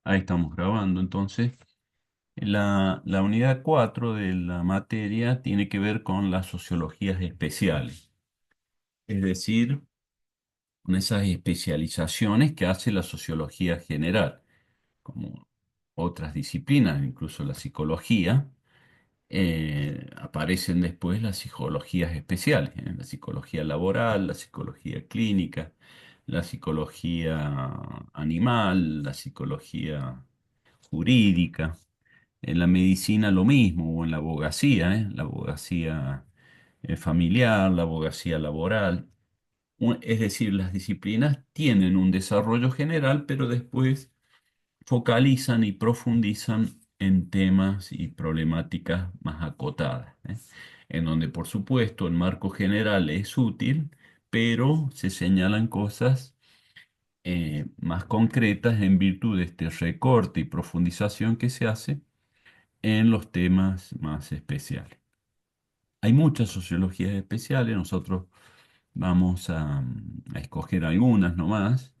Ahí estamos grabando. Entonces, la unidad 4 de la materia tiene que ver con las sociologías especiales, es decir, con esas especializaciones que hace la sociología general, como otras disciplinas, incluso la psicología. Aparecen después las psicologías especiales, la psicología laboral, la psicología clínica, la psicología animal, la psicología jurídica. En la medicina lo mismo, o en la abogacía familiar, la abogacía laboral. Es decir, las disciplinas tienen un desarrollo general, pero después focalizan y profundizan en temas y problemáticas más acotadas, en donde, por supuesto, el marco general es útil, pero se señalan cosas más concretas en virtud de este recorte y profundización que se hace en los temas más especiales. Hay muchas sociologías especiales, nosotros vamos a escoger algunas nomás.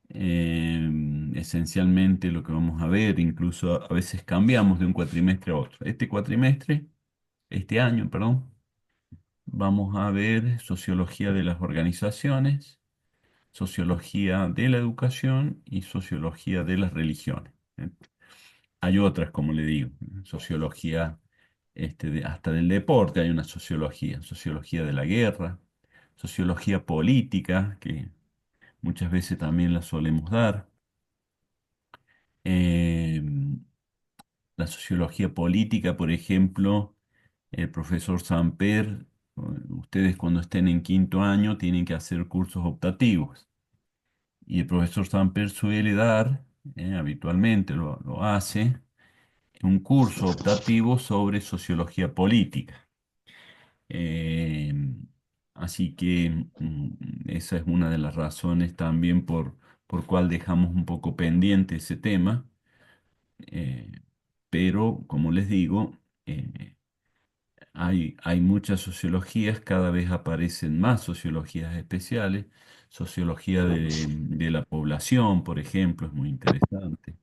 Esencialmente lo que vamos a ver, incluso a veces cambiamos de un cuatrimestre a otro. Este año, perdón, vamos a ver sociología de las organizaciones, sociología de la educación y sociología de las religiones. Hay otras, como le digo, sociología hasta del deporte, hay una sociología, sociología de la guerra, sociología política, que muchas veces también la solemos dar. Eh, la sociología política, por ejemplo, el profesor Samper, ustedes cuando estén en quinto año tienen que hacer cursos optativos. Y el profesor Samper suele dar, habitualmente lo hace, un curso optativo sobre sociología política. Eh, Así que esa es una de las razones también por cual dejamos un poco pendiente ese tema. Eh, pero, como les digo, hay muchas sociologías, cada vez aparecen más sociologías especiales. Sociología de la población, por ejemplo, es muy interesante.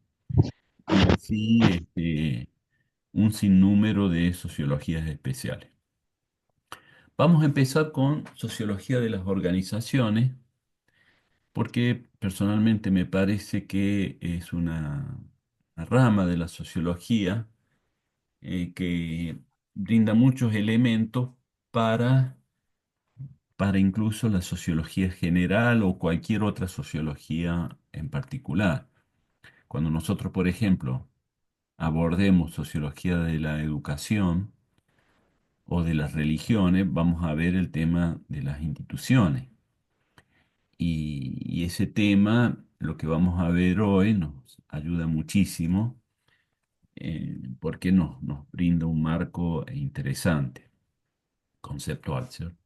Y así, un sinnúmero de sociologías especiales. Vamos a empezar con sociología de las organizaciones, porque personalmente me parece que es una rama de la sociología que brinda muchos elementos para, para incluso la sociología general o cualquier otra sociología en particular. Cuando nosotros, por ejemplo, abordemos sociología de la educación o de las religiones, vamos a ver el tema de las instituciones. Y ese tema, lo que vamos a ver hoy, nos ayuda muchísimo porque nos brinda un marco interesante, conceptual, ¿cierto?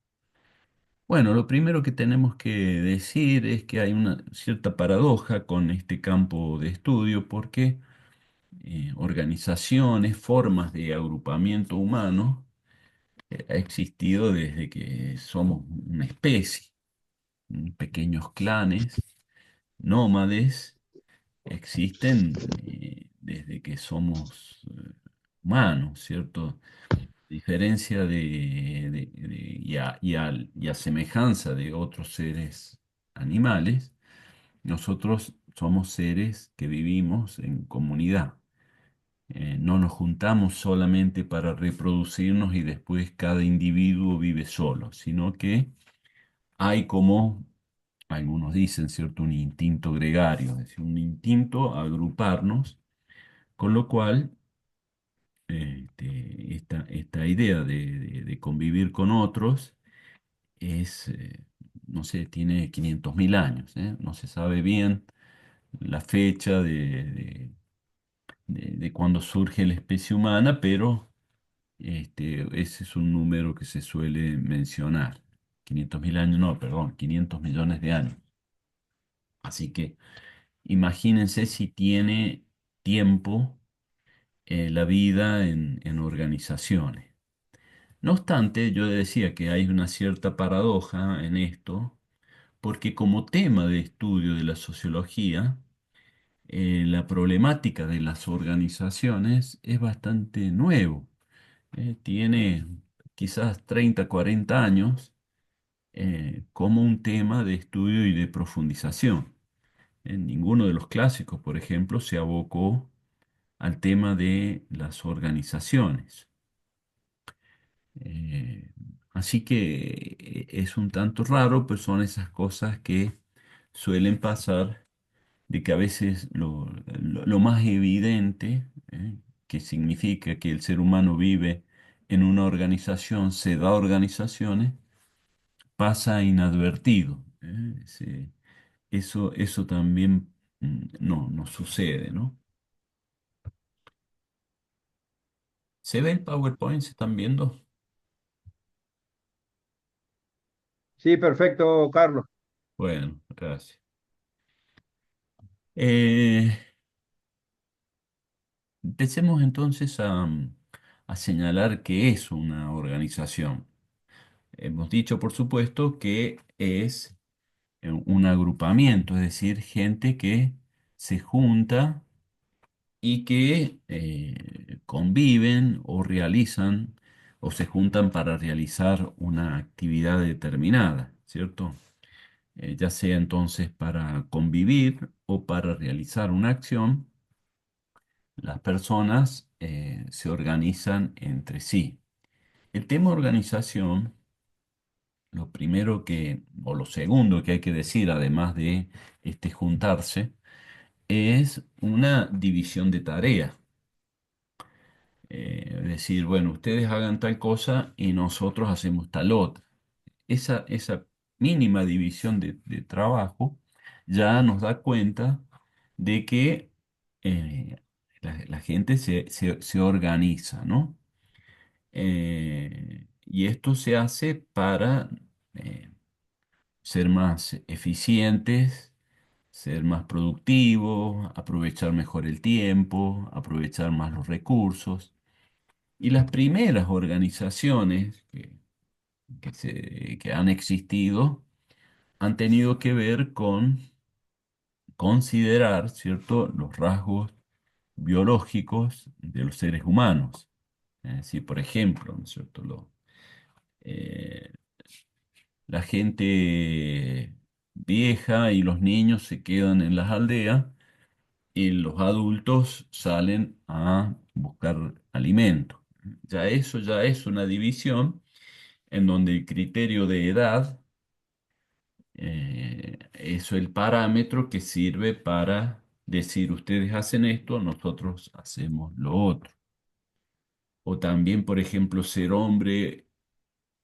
Bueno, lo primero que tenemos que decir es que hay una cierta paradoja con este campo de estudio porque organizaciones, formas de agrupamiento humano, ha existido desde que somos una especie, pequeños clanes, nómades, existen desde que somos humanos, ¿cierto? Diferencia y a semejanza de otros seres animales, nosotros somos seres que vivimos en comunidad. No nos juntamos solamente para reproducirnos y después cada individuo vive solo, sino que hay como, algunos dicen, ¿cierto? Un instinto gregario, es decir, un instinto a agruparnos, con lo cual esta idea de convivir con otros es, no sé, tiene 500.000 años, ¿eh? No se sabe bien la fecha de cuándo surge la especie humana, pero ese es un número que se suele mencionar. 500.000 años, no, perdón, 500 millones de años. Así que imagínense si tiene tiempo la vida en organizaciones. No obstante, yo decía que hay una cierta paradoja en esto, porque como tema de estudio de la sociología, la problemática de las organizaciones es bastante nuevo. Tiene quizás 30, 40 años como un tema de estudio y de profundización. En ninguno de los clásicos, por ejemplo, se abocó al tema de las organizaciones. Eh, Así que es un tanto raro, pero son esas cosas que suelen pasar, de que a veces lo más evidente, que significa que el ser humano vive en una organización, se da organizaciones, pasa inadvertido. Eso también no sucede, ¿no? ¿Se ve el PowerPoint? ¿Se están viendo? Sí, perfecto, Carlos. Bueno, gracias. Eh, Empecemos entonces a señalar qué es una organización. Hemos dicho, por supuesto, que es un agrupamiento, es decir, gente que se junta y que conviven o realizan o se juntan para realizar una actividad determinada, ¿cierto? Ya sea entonces para convivir o para realizar una acción, las personas se organizan entre sí. El tema organización, lo primero que, o lo segundo que hay que decir, además de este juntarse, es una división de tarea. Es decir, bueno, ustedes hagan tal cosa y nosotros hacemos tal otra. Esa mínima división de trabajo ya nos da cuenta de que la gente se organiza, ¿no? Y esto se hace para eh, ser más eficientes, ser más productivos, aprovechar mejor el tiempo, aprovechar más los recursos. Y las primeras organizaciones que han existido han tenido que ver con considerar, ¿cierto?, los rasgos biológicos de los seres humanos. Si, por ejemplo, ¿no es cierto?, eh, la gente vieja y los niños se quedan en las aldeas y los adultos salen a buscar alimento. Ya es una división en donde el criterio de edad es el parámetro que sirve para decir ustedes hacen esto, nosotros hacemos lo otro. O también, por ejemplo, ser hombre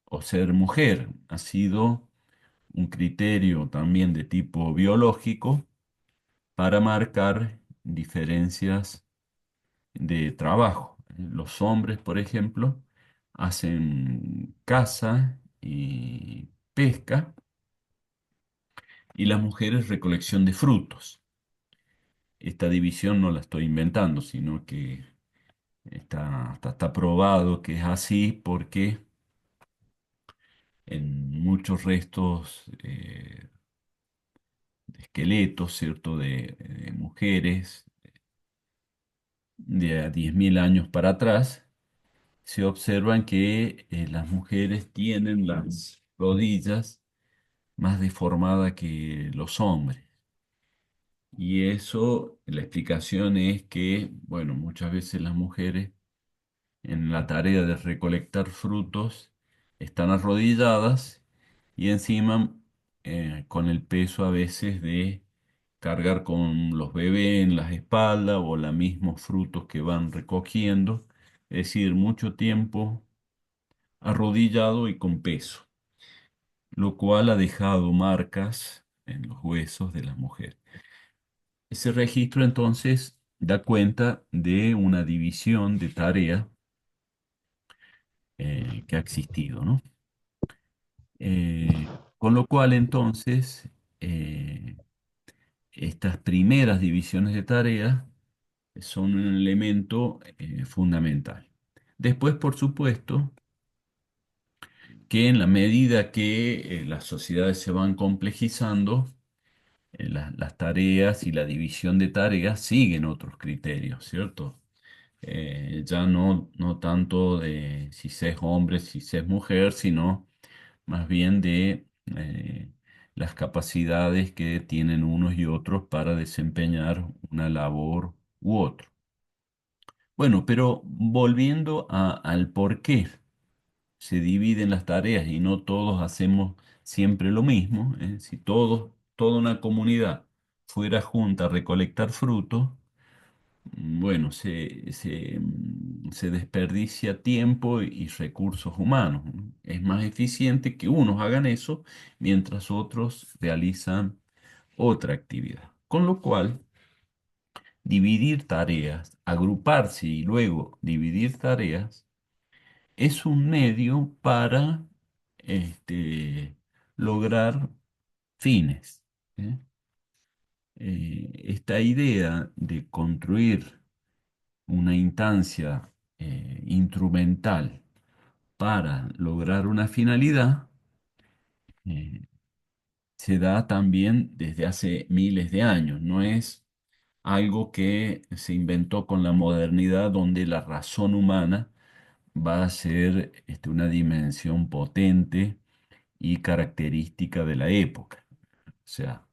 o ser mujer ha sido un criterio también de tipo biológico para marcar diferencias de trabajo. Los hombres, por ejemplo, hacen caza y pesca y las mujeres recolección de frutos. Esta división no la estoy inventando, sino que está probado que es así porque en muchos restos de esqueletos, ¿cierto?, de mujeres de a 10.000 años para atrás, se observan que las mujeres tienen las rodillas más deformadas que los hombres. Y eso, la explicación es que, bueno, muchas veces las mujeres en la tarea de recolectar frutos están arrodilladas y encima con el peso a veces de cargar con los bebés en las espaldas o los mismos frutos que van recogiendo, es decir, mucho tiempo arrodillado y con peso, lo cual ha dejado marcas en los huesos de las mujeres. Ese registro entonces da cuenta de una división de tarea que ha existido, ¿no? Con lo cual entonces eh, estas primeras divisiones de tareas son un elemento fundamental. Después, por supuesto, que en la medida que las sociedades se van complejizando, las tareas y la división de tareas siguen otros criterios, ¿cierto? Ya no tanto de si se es hombre, si se es mujer, sino más bien de las capacidades que tienen unos y otros para desempeñar una labor u otro. Bueno, pero volviendo al por qué se dividen las tareas y no todos hacemos siempre lo mismo, ¿eh? Si toda una comunidad fuera junta a recolectar frutos, bueno, se desperdicia tiempo y recursos humanos, ¿no? Es más eficiente que unos hagan eso mientras otros realizan otra actividad. Con lo cual, dividir tareas, agruparse y luego dividir tareas es un medio para lograr fines, ¿eh? Esta idea de construir una instancia instrumental para lograr una finalidad eh, se da también desde hace miles de años. No es algo que se inventó con la modernidad donde la razón humana va a ser una dimensión potente y característica de la época. O sea,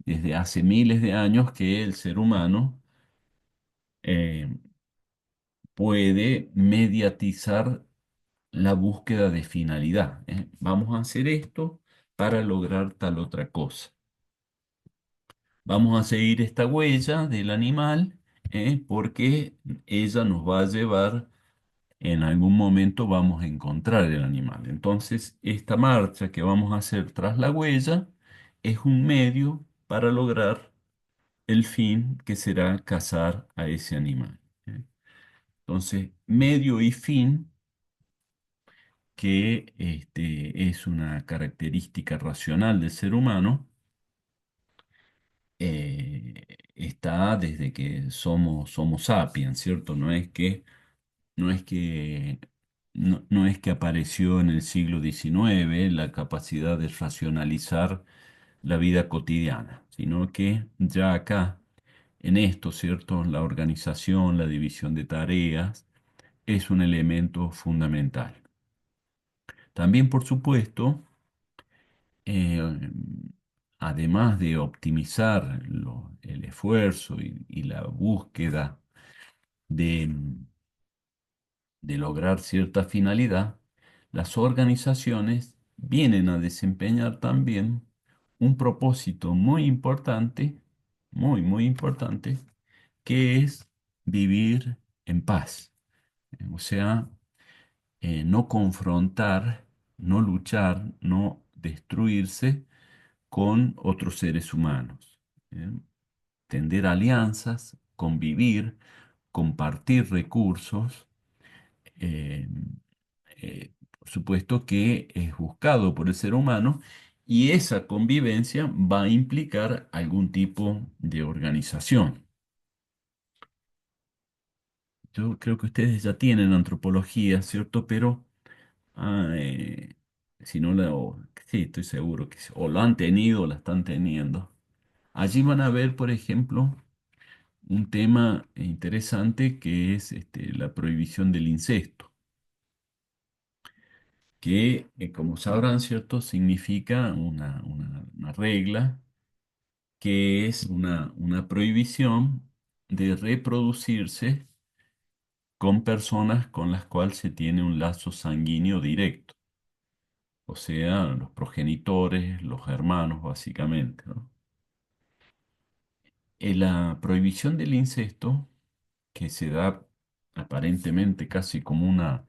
desde hace miles de años que el ser humano eh, puede mediatizar la búsqueda de finalidad, ¿eh? Vamos a hacer esto para lograr tal otra cosa. Vamos a seguir esta huella del animal, porque ella nos va a llevar, en algún momento vamos a encontrar el animal. Entonces, esta marcha que vamos a hacer tras la huella es un medio para lograr el fin que será cazar a ese animal, ¿eh? Entonces, medio y fin, que es una característica racional del ser humano, está desde que somos sapiens, ¿cierto? No es que, no es que apareció en el siglo XIX la capacidad de racionalizar la vida cotidiana, sino que ya acá, en esto, ¿cierto? La organización, la división de tareas es un elemento fundamental. También, por supuesto, eh, además de optimizar el esfuerzo y la búsqueda de, de lograr cierta finalidad, las organizaciones vienen a desempeñar también un propósito muy importante, muy importante, que es vivir en paz. O sea, no confrontar, no luchar, no destruirse con otros seres humanos. ¿Eh? Tender alianzas, convivir, compartir recursos. eh, por supuesto que es buscado por el ser humano y esa convivencia va a implicar algún tipo de organización. Yo creo que ustedes ya tienen antropología, ¿cierto? Pero si no sí, estoy seguro que o lo han tenido o la están teniendo. Allí van a ver, por ejemplo, un tema interesante que es la prohibición del incesto, que, como sabrán, ¿cierto?, significa una regla que es una prohibición de reproducirse con personas con las cuales se tiene un lazo sanguíneo directo, o sea, los progenitores, los hermanos, básicamente, ¿no? La prohibición del incesto, que se da aparentemente casi como una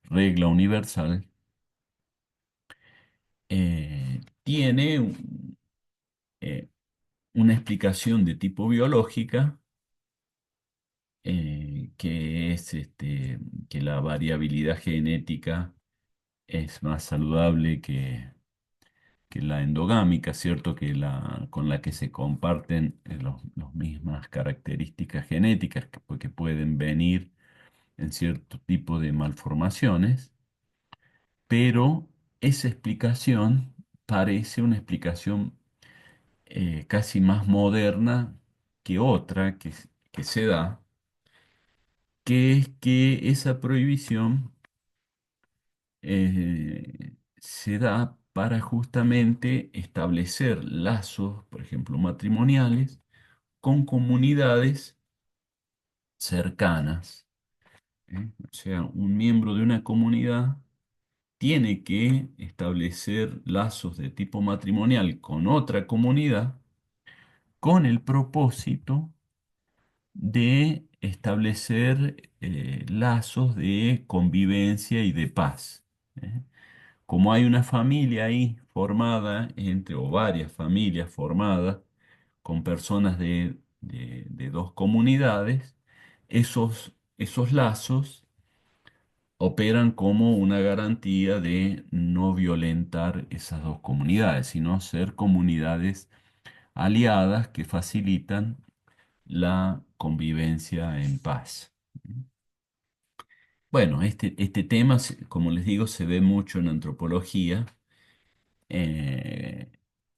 regla universal, tiene eh, una explicación de tipo biológica, que es que la variabilidad genética es más saludable que la endogámica, ¿cierto? Con la que se comparten los mismas características genéticas que pueden venir en cierto tipo de malformaciones, pero esa explicación parece una explicación casi más moderna que otra que se da, que es que esa prohibición se da para justamente establecer lazos, por ejemplo, matrimoniales, con comunidades cercanas. O sea, un miembro de una comunidad tiene que establecer lazos de tipo matrimonial con otra comunidad con el propósito de establecer lazos de convivencia y de paz. ¿Eh? Como hay una familia ahí formada entre, o varias familias formadas con personas de dos comunidades, esos lazos operan como una garantía de no violentar esas dos comunidades, sino ser comunidades aliadas que facilitan la convivencia en paz. Bueno, este tema, como les digo, se ve mucho en antropología, eh,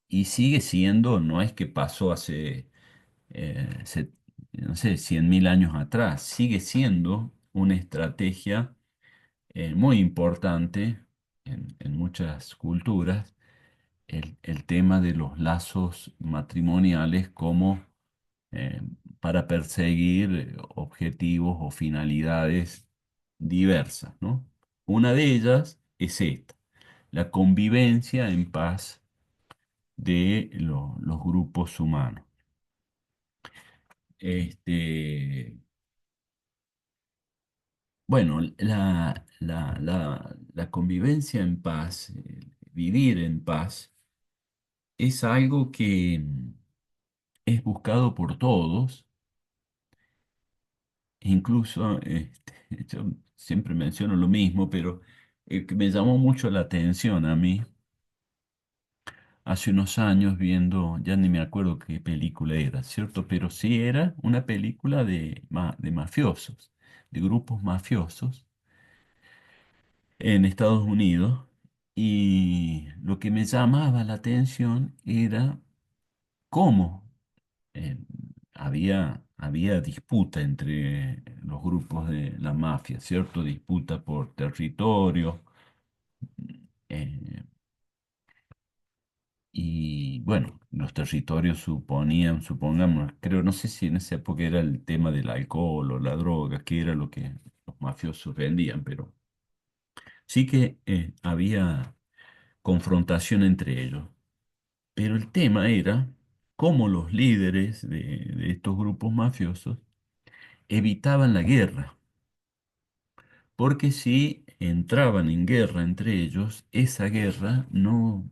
y sigue siendo, no es que pasó hace, no sé, 100.000 años atrás, sigue siendo una estrategia muy importante en muchas culturas, el tema de los lazos matrimoniales como eh, para perseguir objetivos o finalidades diversas, ¿no? Una de ellas es esta, la convivencia en paz de los grupos humanos. Este, bueno, la convivencia en paz, vivir en paz, es algo que es buscado por todos. Incluso, yo siempre menciono lo mismo, pero que me llamó mucho la atención a mí hace unos años viendo, ya ni me acuerdo qué película era, ¿cierto? Pero sí era una película de mafiosos, de grupos mafiosos en Estados Unidos. Y lo que me llamaba la atención era cómo eh, había disputa entre los grupos de la mafia, ¿cierto? Disputa por territorio. eh, y bueno, los territorios supongamos, creo, no sé si en esa época era el tema del alcohol o la droga, que era lo que los mafiosos vendían, pero sí que había confrontación entre ellos. Pero el tema era cómo los líderes de estos grupos mafiosos evitaban la guerra, porque si entraban en guerra entre ellos, esa guerra no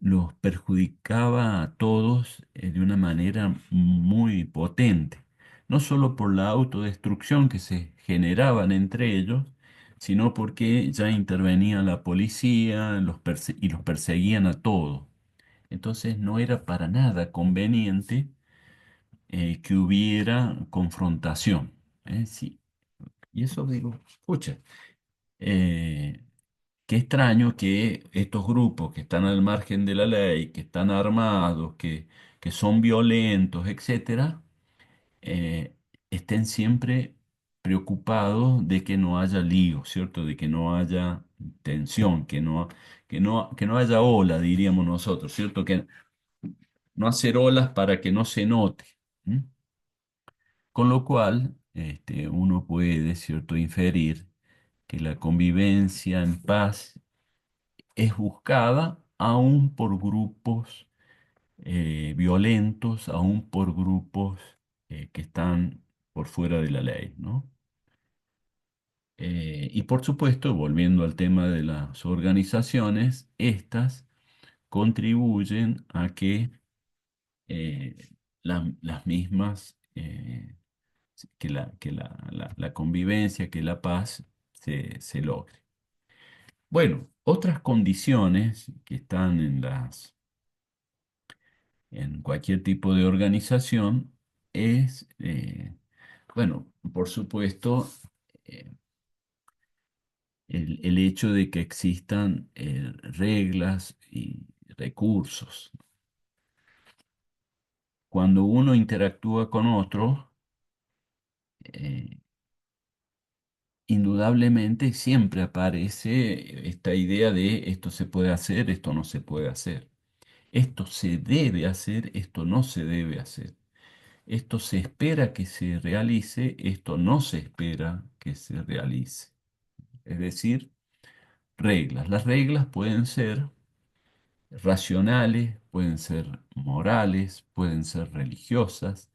los perjudicaba a todos de una manera muy potente, no solo por la autodestrucción que se generaban entre ellos, sino porque ya intervenía la policía y los perseguían a todos. Entonces no era para nada conveniente que hubiera confrontación. Sí. Y eso digo, escucha, eh, qué extraño que estos grupos que están al margen de la ley, que están armados, que son violentos, etcétera, eh, estén siempre preocupados de que no haya lío, ¿cierto? De que no haya tensión, que no haya ola, diríamos nosotros, ¿cierto? Que no hacer olas para que no se note. ¿M? Con lo cual, uno puede, ¿cierto?, inferir que la convivencia en paz es buscada aún por grupos violentos, aún por grupos que están por fuera de la ley, ¿no? Y por supuesto, volviendo al tema de las organizaciones, estas contribuyen a que las mismas, que la convivencia, que la paz se logre. Bueno, otras condiciones que están en cualquier tipo de organización es, bueno, por supuesto, eh, el hecho de que existan reglas y recursos. cuando uno interactúa con otro, eh, indudablemente siempre aparece esta idea de esto se puede hacer, esto no se puede hacer. Esto se debe hacer, esto no se debe hacer. Esto se espera que se realice, esto no se espera que se realice. Es decir, reglas. Las reglas pueden ser racionales, pueden ser morales, pueden ser religiosas,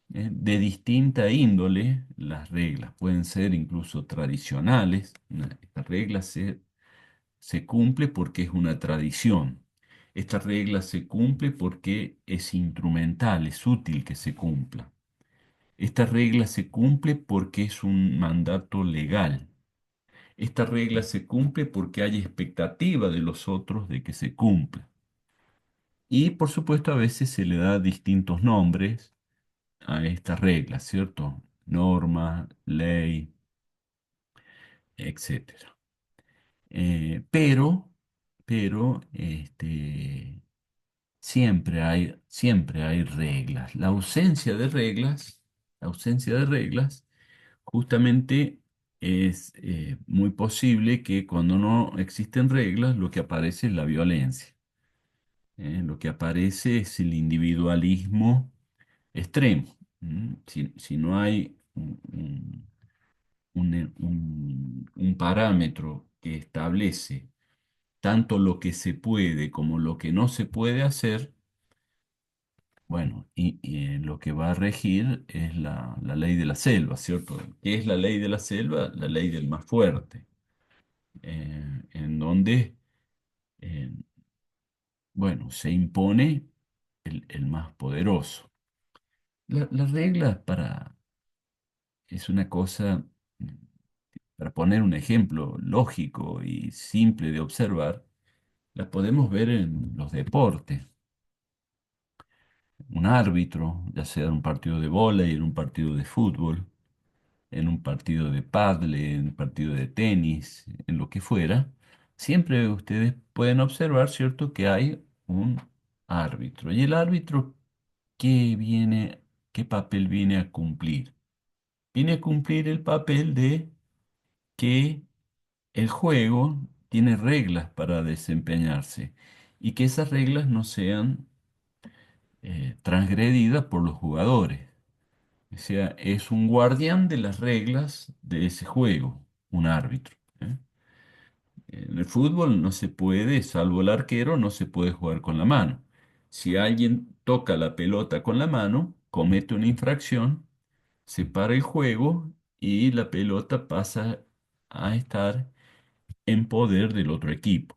de distinta índole. Las reglas pueden ser incluso tradicionales. Esta regla se cumple porque es una tradición. Esta regla se cumple porque es instrumental, es útil que se cumpla. Esta regla se cumple porque es un mandato legal. Esta regla se cumple porque hay expectativa de los otros de que se cumpla. Y por supuesto a veces se le da distintos nombres a estas reglas, ¿cierto? Norma, ley, etcétera. Pero, siempre hay reglas. La ausencia de reglas, justamente es muy posible que cuando no existen reglas, lo que aparece es la violencia. Lo que aparece es el individualismo extremo. Si no hay un parámetro que establece tanto lo que se puede como lo que no se puede hacer, bueno, lo que va a regir es la ley de la selva, ¿cierto? ¿Qué es la ley de la selva? La ley del más fuerte, en donde, eh, bueno, se impone el más poderoso. La regla es una cosa, para poner un ejemplo lógico y simple de observar, la podemos ver en los deportes. Un árbitro, ya sea en un partido de vóley, en un partido de fútbol, en un partido de pádel, en un partido de tenis, en lo que fuera, siempre ustedes pueden observar, ¿cierto?, que hay un árbitro. ¿Y el árbitro qué viene, qué papel viene a cumplir? Viene a cumplir el papel de que el juego tiene reglas para desempeñarse y que esas reglas no sean transgredidas por los jugadores. O sea, es un guardián de las reglas de ese juego, un árbitro. ¿Eh? En el fútbol no se puede, salvo el arquero, no se puede jugar con la mano. Si alguien toca la pelota con la mano, comete una infracción, se para el juego y la pelota pasa a estar en poder del otro equipo.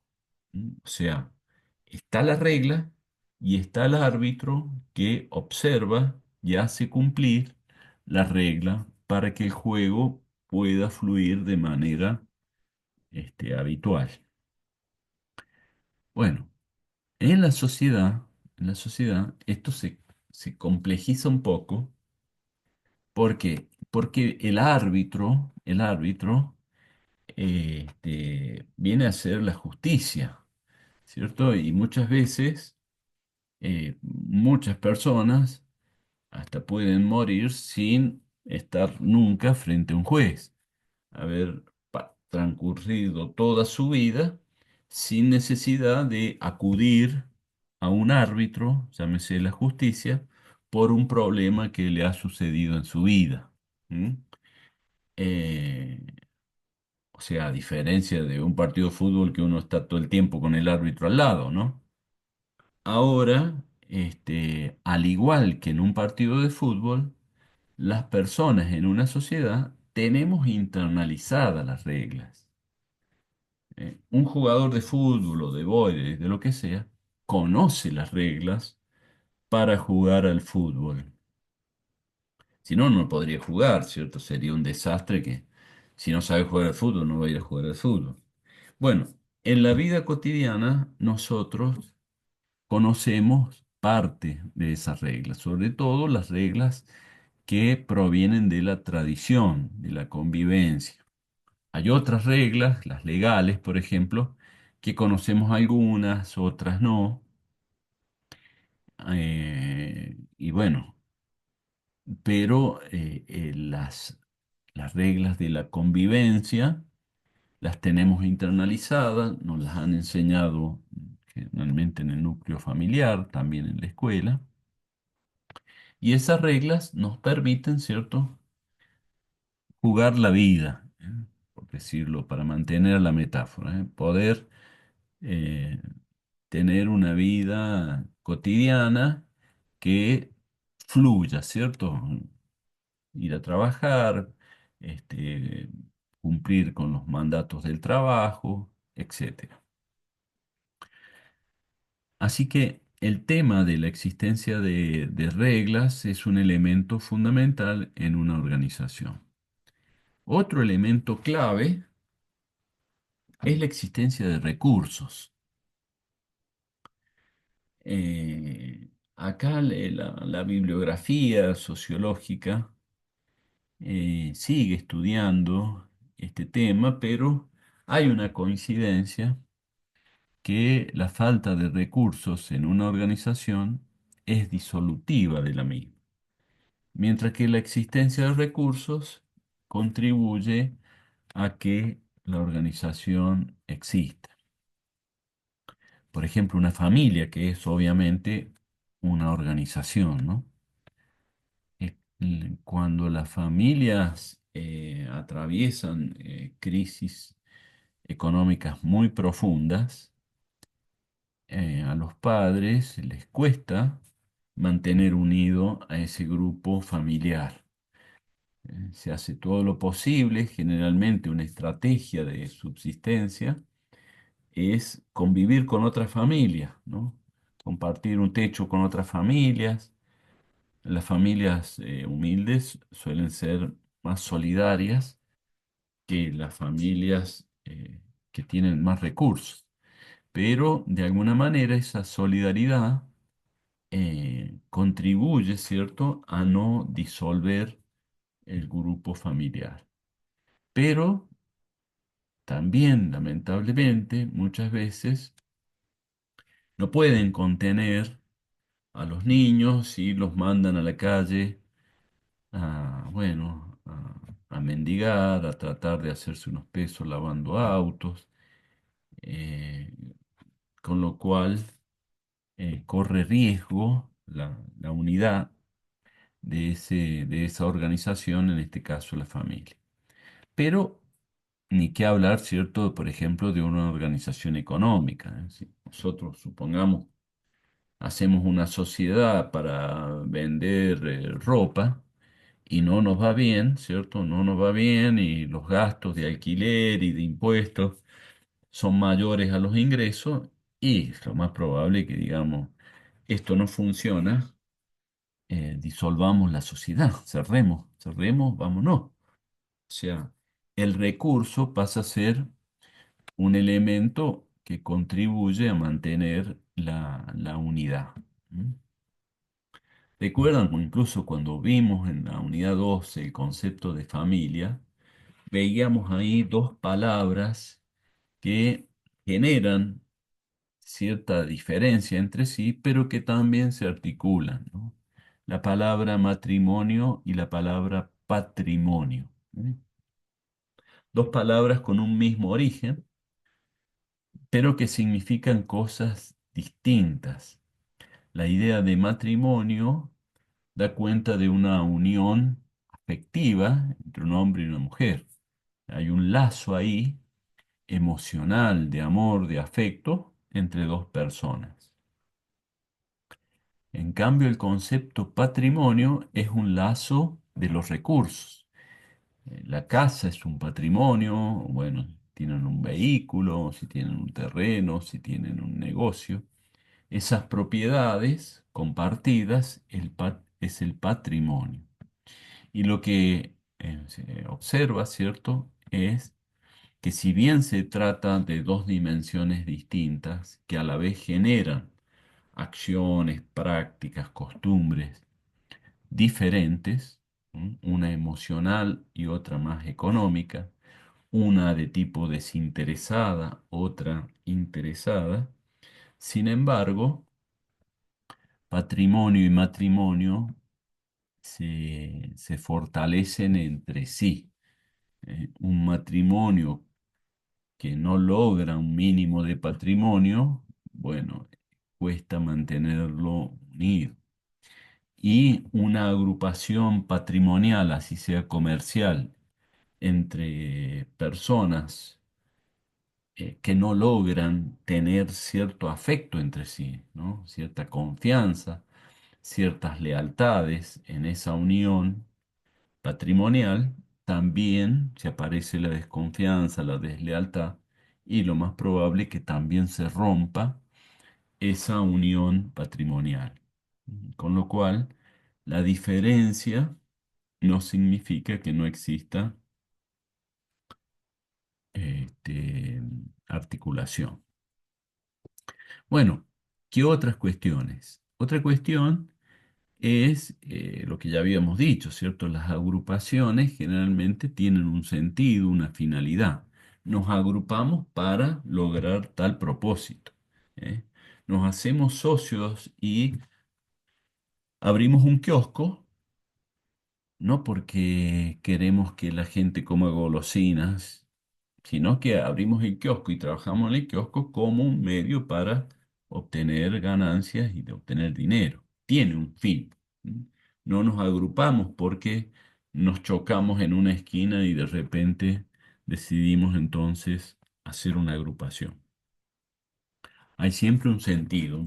O sea, está la regla y está el árbitro que observa y hace cumplir la regla para que el juego pueda fluir de manera habitual. Bueno, en la sociedad esto se complejiza un poco. ¿Por qué? Porque el árbitro viene a hacer la justicia, ¿cierto? Y muchas veces, muchas personas hasta pueden morir sin estar nunca frente a un juez, haber transcurrido toda su vida sin necesidad de acudir a un árbitro, llámese la justicia, por un problema que le ha sucedido en su vida. ¿Mm? Eh, o sea, a diferencia de un partido de fútbol que uno está todo el tiempo con el árbitro al lado, ¿no? Ahora, al igual que en un partido de fútbol, las personas en una sociedad tenemos internalizadas las reglas. Un jugador de fútbol o de vóley, de lo que sea, conoce las reglas para jugar al fútbol. Si no, no podría jugar, ¿cierto? Sería un desastre que si no sabe jugar al fútbol, no va a ir a jugar al fútbol. Bueno, en la vida cotidiana nosotros conocemos parte de esas reglas, sobre todo las reglas que provienen de la tradición, de la convivencia. Hay otras reglas, las legales, por ejemplo, que conocemos algunas, otras no, Y bueno, pero las reglas de la convivencia las tenemos internalizadas, nos las han enseñado generalmente en el núcleo familiar, también en la escuela, y esas reglas nos permiten, ¿cierto?, jugar la vida, por decirlo, para mantener la metáfora, poder eh, tener una vida cotidiana que fluya, ¿cierto? Ir a trabajar, este, cumplir con los mandatos del trabajo, etcétera. Así que el tema de la existencia de reglas es un elemento fundamental en una organización. Otro elemento clave es la existencia de recursos. Acá la bibliografía sociológica sigue estudiando este tema, pero hay una coincidencia que la falta de recursos en una organización es disolutiva de la misma, mientras que la existencia de recursos contribuye a que la organización exista. Por ejemplo, una familia, que es obviamente una organización, ¿no? Cuando las familias atraviesan crisis económicas muy profundas, a los padres les cuesta mantener unido a ese grupo familiar. Se hace todo lo posible, generalmente una estrategia de subsistencia es convivir con otras familias, ¿no? Compartir un techo con otras familias. Las familias humildes suelen ser más solidarias que las familias que tienen más recursos, pero de alguna manera esa solidaridad contribuye, ¿cierto?, a no disolver el grupo familiar. Pero también, lamentablemente, muchas veces no pueden contener a los niños y los mandan a la calle bueno, a mendigar, a tratar de hacerse unos pesos lavando autos, eh, con lo cual corre riesgo la unidad de esa organización, en este caso la familia. Pero ni qué hablar, ¿cierto? Por ejemplo, de una organización económica. Si nosotros, supongamos, hacemos una sociedad para vender ropa y no nos va bien, ¿cierto? No nos va bien y los gastos de alquiler y de impuestos son mayores a los ingresos y es lo más probable que digamos, esto no funciona, disolvamos la sociedad, cerremos, vámonos. O sea, el recurso pasa a ser un elemento que contribuye a mantener la unidad. ¿Mm? ¿Recuerdan incluso cuando vimos en la unidad 12 el concepto de familia? Veíamos ahí dos palabras que generan cierta diferencia entre sí, pero que también se articulan, ¿no? La palabra matrimonio y la palabra patrimonio. ¿Eh? Dos palabras con un mismo origen, pero que significan cosas distintas. La idea de matrimonio da cuenta de una unión afectiva entre un hombre y una mujer. Hay un lazo ahí emocional, de amor, de afecto entre dos personas. En cambio, el concepto patrimonio es un lazo de los recursos. La casa es un patrimonio, bueno, tienen un vehículo, si tienen un terreno, si tienen un negocio. Esas propiedades compartidas es el patrimonio. Y lo que se observa, ¿cierto?, es que si bien se trata de dos dimensiones distintas que a la vez generan acciones, prácticas, costumbres diferentes, una emocional y otra más económica, una de tipo desinteresada, otra interesada, sin embargo, patrimonio y matrimonio se fortalecen entre sí. Un matrimonio que no logra un mínimo de patrimonio, bueno, cuesta mantenerlo unido. Y una agrupación patrimonial, así sea comercial, entre personas que no logran tener cierto afecto entre sí, ¿no? Cierta confianza, ciertas lealtades en esa unión patrimonial, también se aparece la desconfianza, la deslealtad, y lo más probable es que también se rompa esa unión patrimonial. Con lo cual, la diferencia no significa que no exista este, articulación. Bueno, ¿qué otras cuestiones? Otra cuestión es lo que ya habíamos dicho, ¿cierto? Las agrupaciones generalmente tienen un sentido, una finalidad. Nos agrupamos para lograr tal propósito. ¿Eh? Nos hacemos socios y abrimos un kiosco, no porque queremos que la gente coma golosinas, sino que abrimos el kiosco y trabajamos en el kiosco como un medio para obtener ganancias y de obtener dinero. Tiene un fin. ¿Mm? No nos agrupamos porque nos chocamos en una esquina y de repente decidimos entonces hacer una agrupación. Hay siempre un sentido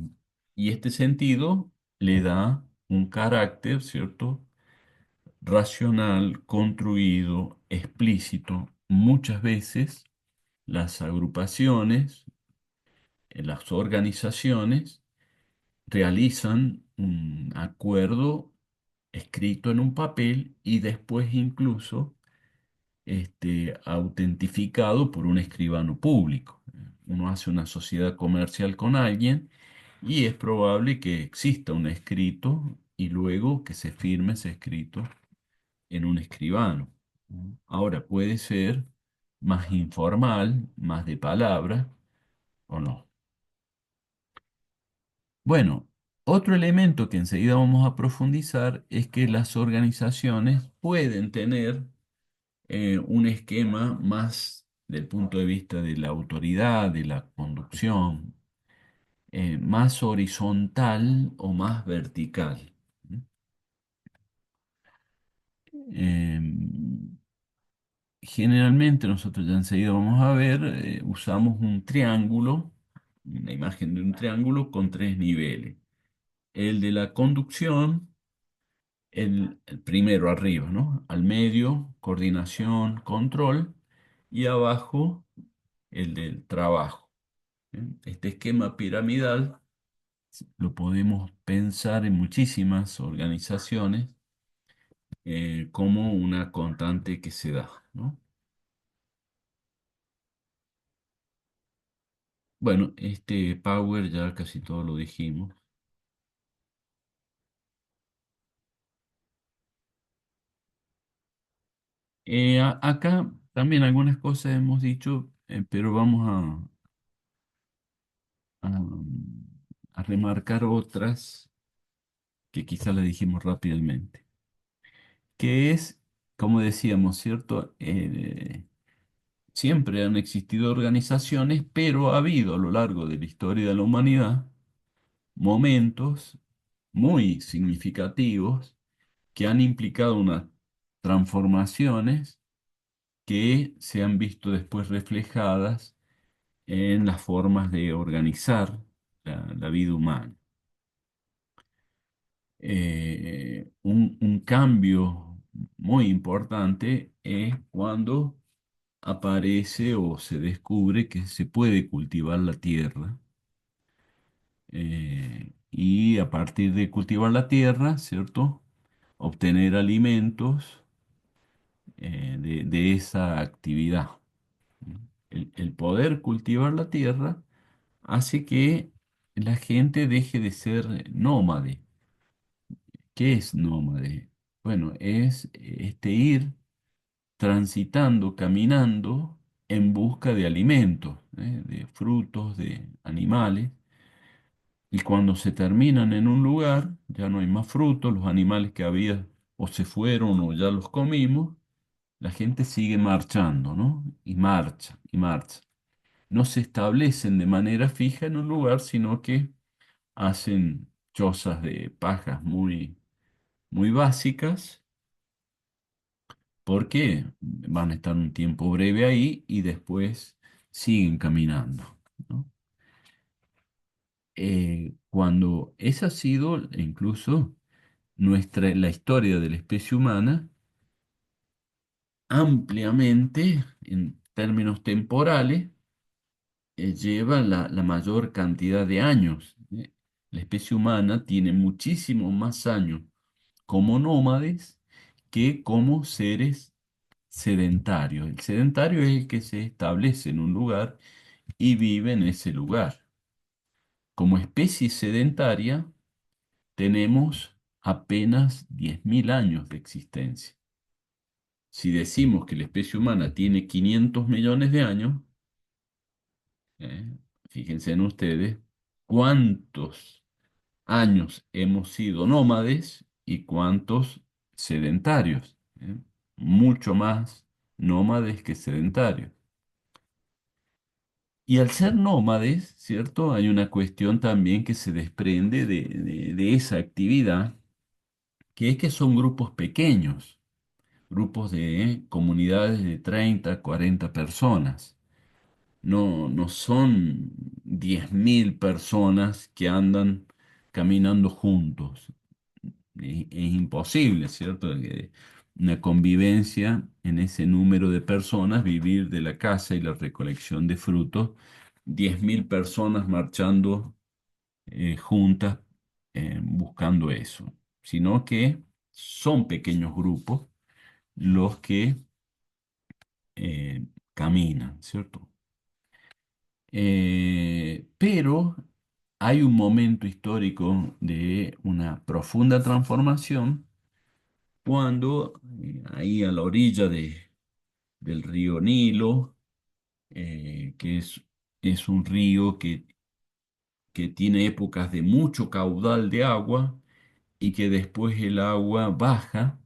y este sentido le da un carácter, ¿cierto? Racional, construido, explícito. Muchas veces las agrupaciones, las organizaciones realizan un acuerdo escrito en un papel y después incluso autentificado por un escribano público. Uno hace una sociedad comercial con alguien y es probable que exista un escrito y luego que se firme ese escrito en un escribano. Ahora puede ser más informal, más de palabra o no. Bueno, otro elemento que enseguida vamos a profundizar es que las organizaciones pueden tener un esquema más del punto de vista de la autoridad, de la conducción, más horizontal o más vertical. Em, Generalmente nosotros ya enseguida vamos a ver, usamos un triángulo, una imagen de un triángulo con tres niveles. El de la conducción, el primero arriba, ¿no? Al medio, coordinación, control, y abajo el del trabajo. ¿Bien? Este esquema piramidal lo podemos pensar en muchísimas organizaciones como una constante que se da, ¿no? Bueno, este Power ya casi todo lo dijimos. Acá también algunas cosas hemos dicho, pero vamos a remarcar otras que quizá le dijimos rápidamente, que es, como decíamos, ¿cierto? Siempre han existido organizaciones, pero ha habido a lo largo de la historia de la humanidad momentos muy significativos que han implicado unas transformaciones que se han visto después reflejadas en las formas de organizar la vida humana. Un cambio muy importante es cuando aparece o se descubre que se puede cultivar la tierra y a partir de cultivar la tierra, ¿cierto? Obtener alimentos de esa actividad. El poder cultivar la tierra hace que la gente deje de ser nómade. ¿Qué es nómade? Bueno, es ir transitando, caminando en busca de alimentos, de frutos, de animales, Y cuando se terminan en un lugar, ya no hay más frutos, los animales que había o se fueron o ya los comimos, la gente sigue marchando, ¿no? Y marcha, y marcha. No se establecen de manera fija en un lugar, sino que hacen chozas de pajas muy básicas, porque van a estar un tiempo breve ahí y después siguen caminando, ¿no? Cuando esa ha sido incluso la historia de la especie humana, ampliamente, en términos temporales, lleva la mayor cantidad de años. La especie humana tiene muchísimos más años como nómades que como seres sedentarios. El sedentario es el que se establece en un lugar y vive en ese lugar. Como especie sedentaria tenemos apenas 10.000 años de existencia. Si decimos que la especie humana tiene 500 millones de años, fíjense en ustedes cuántos años hemos sido nómades y cuántos sedentarios. Mucho más nómades que sedentarios. Y al ser nómades, ¿cierto? Hay una cuestión también que se desprende de esa actividad, que es que son grupos pequeños, grupos de comunidades de 30, 40 personas. No son 10.000 personas que andan caminando juntos. Es imposible, ¿cierto? Que una convivencia en ese número de personas, vivir de la caza y la recolección de frutos, 10.000 personas marchando juntas buscando eso, sino que son pequeños grupos los que eh, caminan, ¿cierto? Pero hay un momento histórico de una profunda transformación cuando ahí a la orilla del río Nilo, que es un río que tiene épocas de mucho caudal de agua y que después el agua baja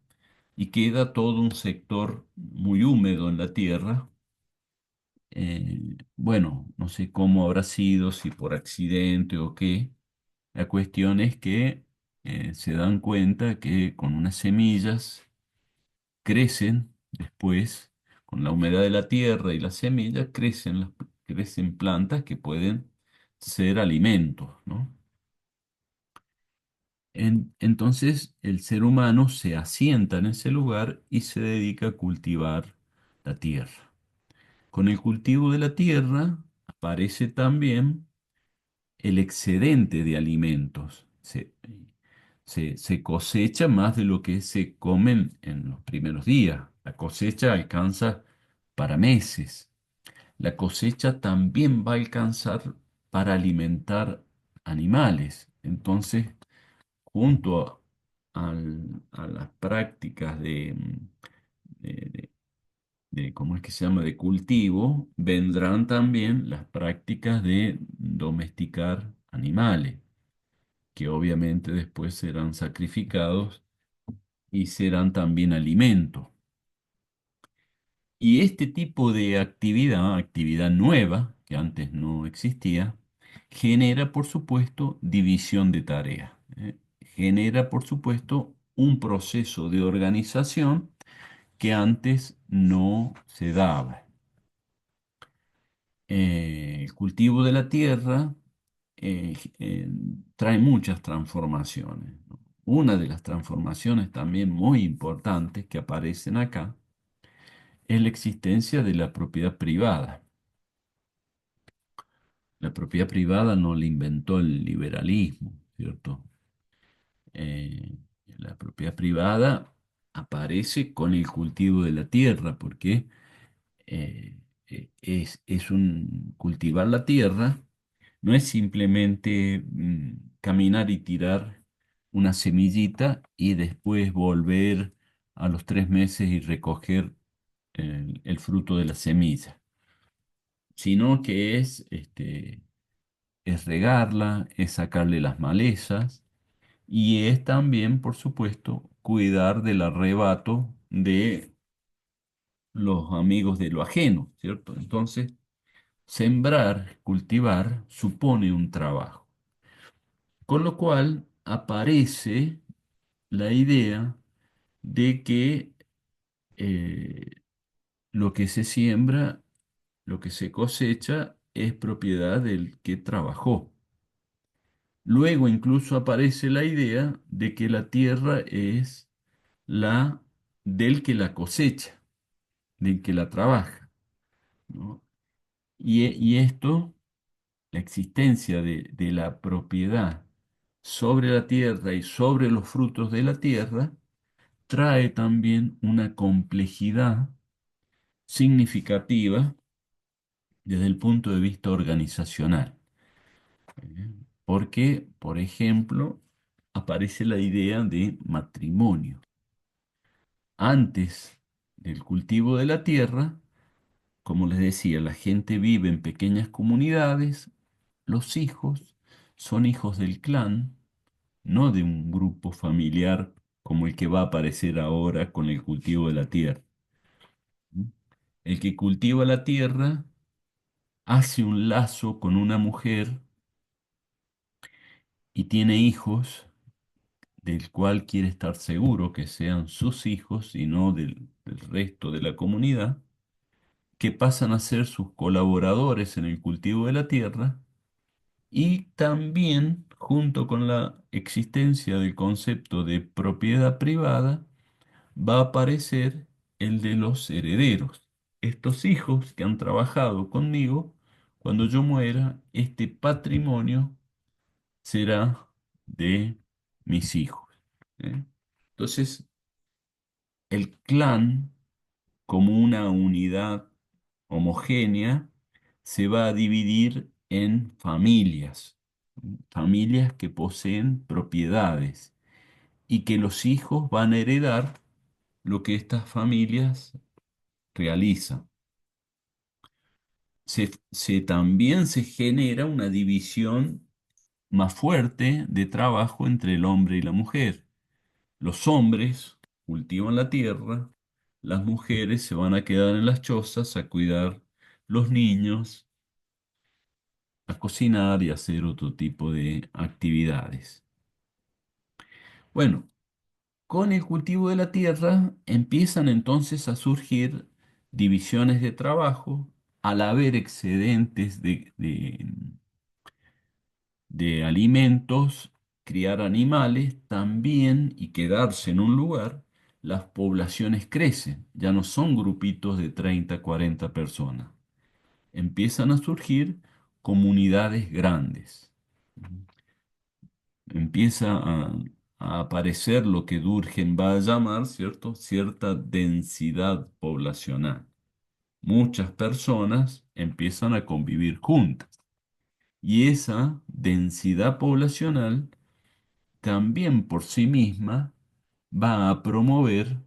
y queda todo un sector muy húmedo en la tierra. Bueno, no sé cómo habrá sido, si por accidente o qué. La cuestión es que se dan cuenta que con unas semillas crecen después, con la humedad de la tierra y las semillas, crecen plantas que pueden ser alimentos, ¿no? Entonces el ser humano se asienta en ese lugar y se dedica a cultivar la tierra. Con el cultivo de la tierra aparece también el excedente de alimentos. Se cosecha más de lo que se comen en los primeros días. La cosecha alcanza para meses. La cosecha también va a alcanzar para alimentar animales. Entonces, junto a las prácticas de, ¿cómo es que se llama?, de cultivo, vendrán también las prácticas de domesticar animales, que obviamente después serán sacrificados y serán también alimento. Y este tipo de actividad nueva, que antes no existía, genera, por supuesto, división de tareas. Genera, por supuesto, un proceso de organización que antes no se daba. El cultivo de la tierra trae muchas transformaciones, ¿no? Una de las transformaciones también muy importantes que aparecen acá es la existencia de la propiedad privada. La propiedad privada no la inventó el liberalismo, ¿cierto? Eh, la propiedad privada aparece con el cultivo de la tierra, porque es un cultivar la tierra, no es simplemente caminar y tirar una semillita y después volver a los 3 meses y recoger el fruto de la semilla, sino que es es regarla, es sacarle las malezas y es también, por supuesto, cuidar del arrebato de los amigos de lo ajeno, ¿cierto? Entonces, sembrar, cultivar, supone un trabajo. Con lo cual aparece la idea de que eh, lo que se siembra, lo que se cosecha, es propiedad del que trabajó. Luego incluso aparece la idea de que la tierra es la del que la cosecha, del que la trabaja, ¿no? Y esto, la existencia de la propiedad sobre la tierra y sobre los frutos de la tierra, trae también una complejidad significativa desde el punto de vista organizacional. Porque, por ejemplo, aparece la idea de matrimonio. Antes del cultivo de la tierra, como les decía, la gente vive en pequeñas comunidades, los hijos son hijos del clan, no de un grupo familiar como el que va a aparecer ahora con el cultivo de la tierra. El que cultiva la tierra hace un lazo con una mujer y tiene hijos del cual quiere estar seguro que sean sus hijos y no del resto de la comunidad, que pasan a ser sus colaboradores en el cultivo de la tierra y también, junto con la existencia del concepto de propiedad privada, va a aparecer el de los herederos. Estos hijos que han trabajado conmigo, cuando yo muera, este patrimonio será de mis hijos. ¿Eh? Entonces, el clan, como una unidad homogénea, se va a dividir en familias, familias que poseen propiedades y que los hijos van a heredar lo que estas familias realizan. También se genera una división más fuerte de trabajo entre el hombre y la mujer. Los hombres cultivan la tierra, las mujeres se van a quedar en las chozas a cuidar los niños, a cocinar y a hacer otro tipo de actividades. Bueno, con el cultivo de la tierra empiezan entonces a surgir divisiones de trabajo, al haber excedentes de alimentos, criar animales también y quedarse en un lugar, las poblaciones crecen, ya no son grupitos de 30, 40 personas. Empiezan a surgir comunidades grandes. Empieza a aparecer lo que Durkheim va a llamar, ¿cierto? Cierta densidad poblacional. Muchas personas empiezan a convivir juntas y esa densidad poblacional también por sí misma va a promover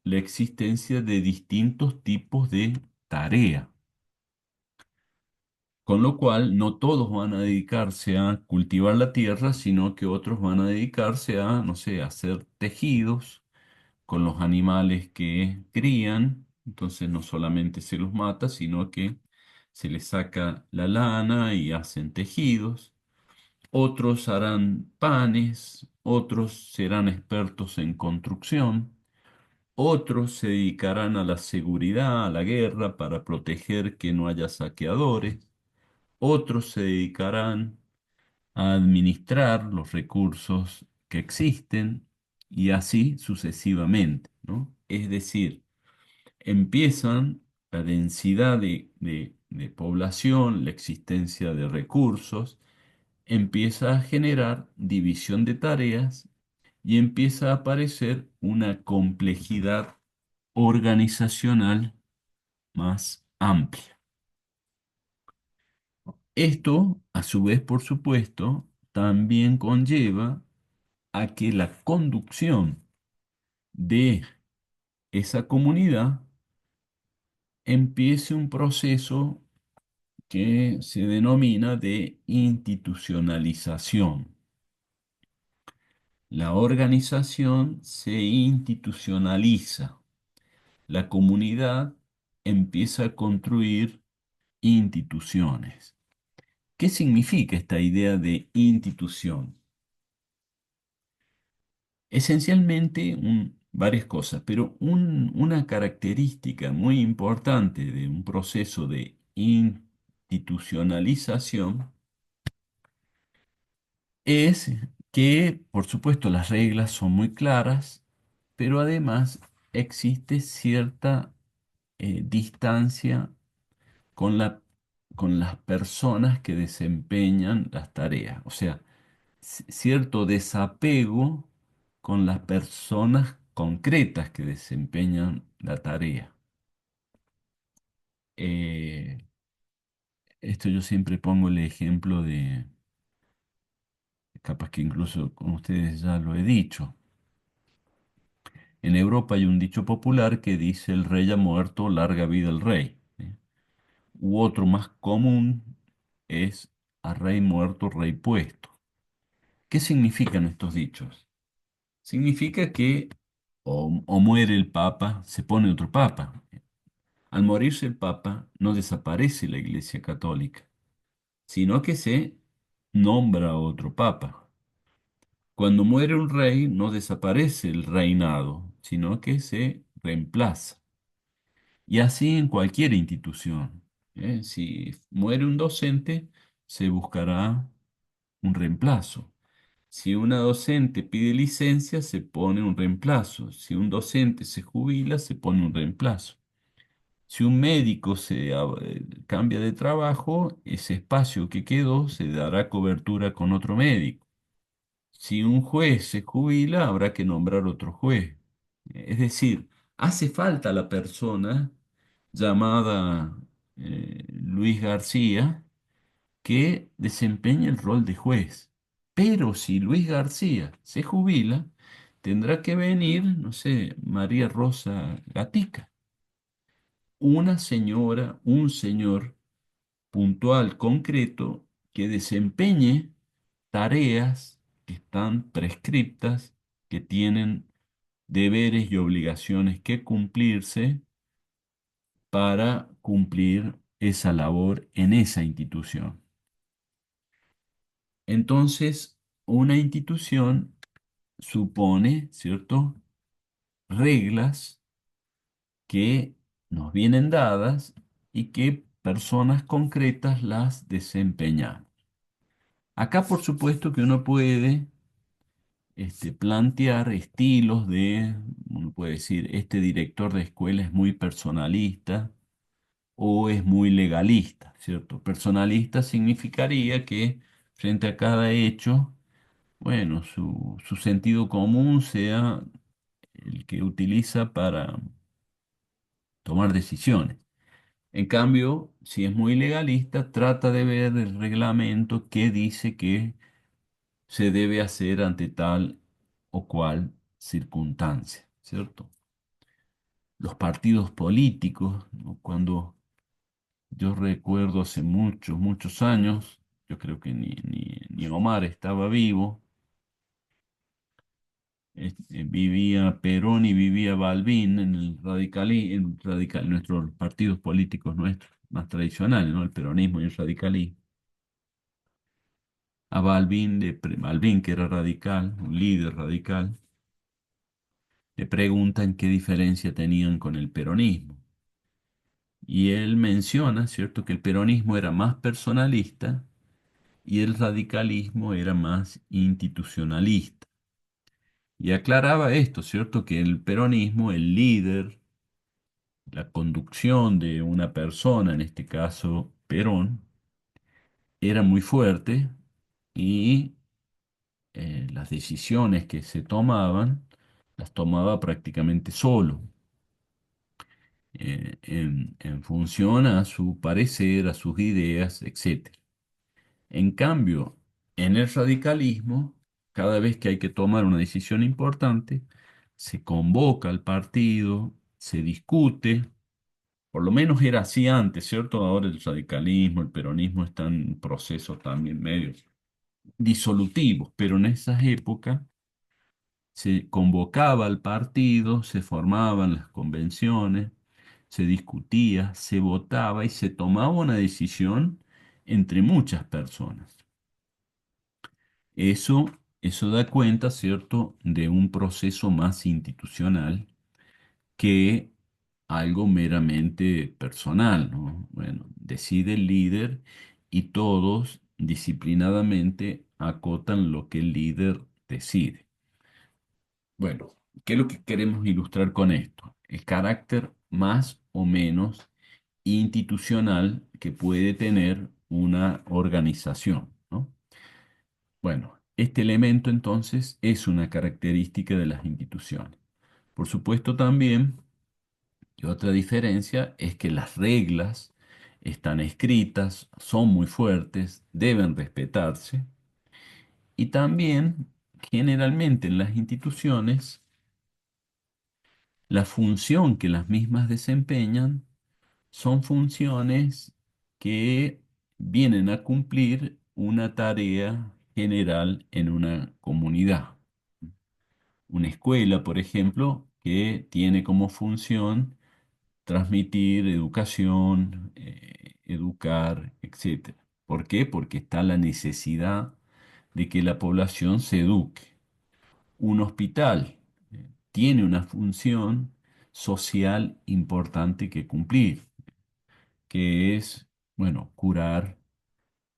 la existencia de distintos tipos de tarea, con lo cual no todos van a dedicarse a cultivar la tierra, sino que otros van a dedicarse a, no sé, a hacer tejidos con los animales que crían, entonces no solamente se los mata, sino que se les saca la lana y hacen tejidos. Otros harán panes, otros serán expertos en construcción, otros se dedicarán a la seguridad, a la guerra, para proteger que no haya saqueadores, otros se dedicarán a administrar los recursos que existen y así sucesivamente, ¿no? Es decir, empiezan la densidad de población, la existencia de recursos, empieza a generar división de tareas y empieza a aparecer una complejidad organizacional más amplia. Esto, a su vez, por supuesto, también conlleva a que la conducción de esa comunidad empiece un proceso que se denomina de institucionalización. La organización se institucionaliza. La comunidad empieza a construir instituciones. ¿Qué significa esta idea de institución? Esencialmente varias cosas, pero una característica muy importante de un proceso de institucionalización es que, por supuesto, las reglas son muy claras, pero además existe cierta distancia con con las personas que desempeñan las tareas, o sea, cierto desapego con las personas concretas que desempeñan la tarea. Eh, Esto yo siempre pongo el ejemplo de, capaz que incluso con ustedes ya lo he dicho. En Europa hay un dicho popular que dice el rey ha muerto, larga vida el rey. U otro más común es a rey muerto, rey puesto. ¿Qué significan estos dichos? Significa que o muere el papa, se pone otro papa. Al morirse el papa, no desaparece la Iglesia Católica, sino que se nombra otro papa. Cuando muere un rey, no desaparece el reinado, sino que se reemplaza. Y así en cualquier institución. Si muere un docente, se buscará un reemplazo. Si una docente pide licencia, se pone un reemplazo. Si un docente se jubila, se pone un reemplazo. Si un médico cambia de trabajo, ese espacio que quedó se dará cobertura con otro médico. Si un juez se jubila, habrá que nombrar otro juez. Es decir, hace falta la persona llamada Luis García que desempeñe el rol de juez. Pero si Luis García se jubila, tendrá que venir, no sé, María Rosa Gatica, una señora, un señor puntual, concreto, que desempeñe tareas que están prescriptas, que tienen deberes y obligaciones que cumplirse para cumplir esa labor en esa institución. Entonces, una institución supone, ¿cierto?, reglas que nos vienen dadas y que personas concretas las desempeñan. Acá, por supuesto, que uno puede plantear estilos uno puede decir, este director de escuela es muy personalista o es muy legalista, ¿cierto? Personalista significaría que frente a cada hecho, bueno, su sentido común sea el que utiliza para tomar decisiones. En cambio, si es muy legalista, trata de ver el reglamento que dice que se debe hacer ante tal o cual circunstancia, ¿cierto? Los partidos políticos, ¿no? Cuando yo recuerdo hace muchos, muchos años, yo creo que ni Omar estaba vivo, vivía Perón y vivía Balbín en nuestros partidos políticos nuestros más tradicionales, ¿no? El peronismo y el radicalismo. A Balbín, que era radical, un líder radical, le preguntan qué diferencia tenían con el peronismo. Y él menciona, ¿cierto?, que el peronismo era más personalista y el radicalismo era más institucionalista. Y aclaraba esto, ¿cierto?, que el peronismo, el líder, la conducción de una persona, en este caso Perón, era muy fuerte y las decisiones que se tomaban las tomaba prácticamente solo, en función a su parecer, a sus ideas, etc. En cambio, en el radicalismo, cada vez que hay que tomar una decisión importante, se convoca al partido, se discute, Por lo menos era así antes, ¿cierto? Ahora el radicalismo, el peronismo están en procesos también medios disolutivos, pero en esas épocas se convocaba al partido, se formaban las convenciones, se discutía, se votaba y se tomaba una decisión entre muchas personas. Eso, eso da cuenta, ¿cierto?, de un proceso más institucional que algo meramente personal, ¿no? Bueno, decide el líder y todos disciplinadamente acotan lo que el líder decide. Bueno, ¿qué es lo que queremos ilustrar con esto? El carácter más o menos institucional que puede tener una organización, ¿no? Bueno, este elemento entonces es una característica de las instituciones. Por supuesto también, y otra diferencia es que las reglas están escritas, son muy fuertes, deben respetarse y también generalmente en las instituciones la función que las mismas desempeñan son funciones que vienen a cumplir una tarea general en una comunidad. Una escuela, por ejemplo, que tiene como función transmitir educación, educar, etcétera. ¿Por qué? Porque está la necesidad de que la población se eduque. Un hospital tiene una función social importante que cumplir, que es, bueno, curar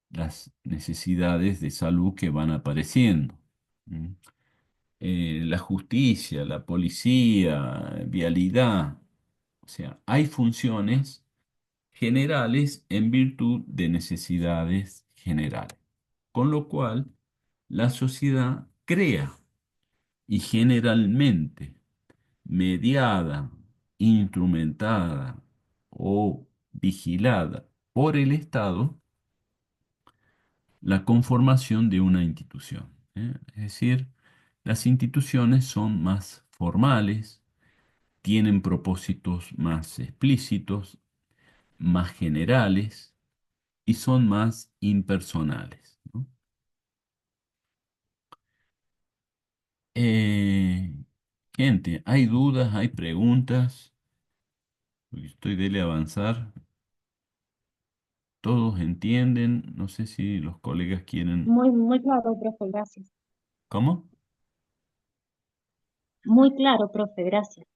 las necesidades de salud que van apareciendo. ¿Mm? La justicia, la policía, vialidad, o sea, hay funciones generales en virtud de necesidades generales. Con lo cual, la sociedad crea y generalmente mediada, instrumentada o vigilada por el Estado, la conformación de una institución. Es decir, las instituciones son más formales, tienen propósitos más explícitos, más generales y son más impersonales, ¿no? Eh, Gente, ¿hay dudas, hay preguntas? Porque estoy dele avanzar. Todos entienden. No sé si los colegas quieren. Muy, muy claro, profe, gracias. ¿Cómo? Muy claro, profe, gracias.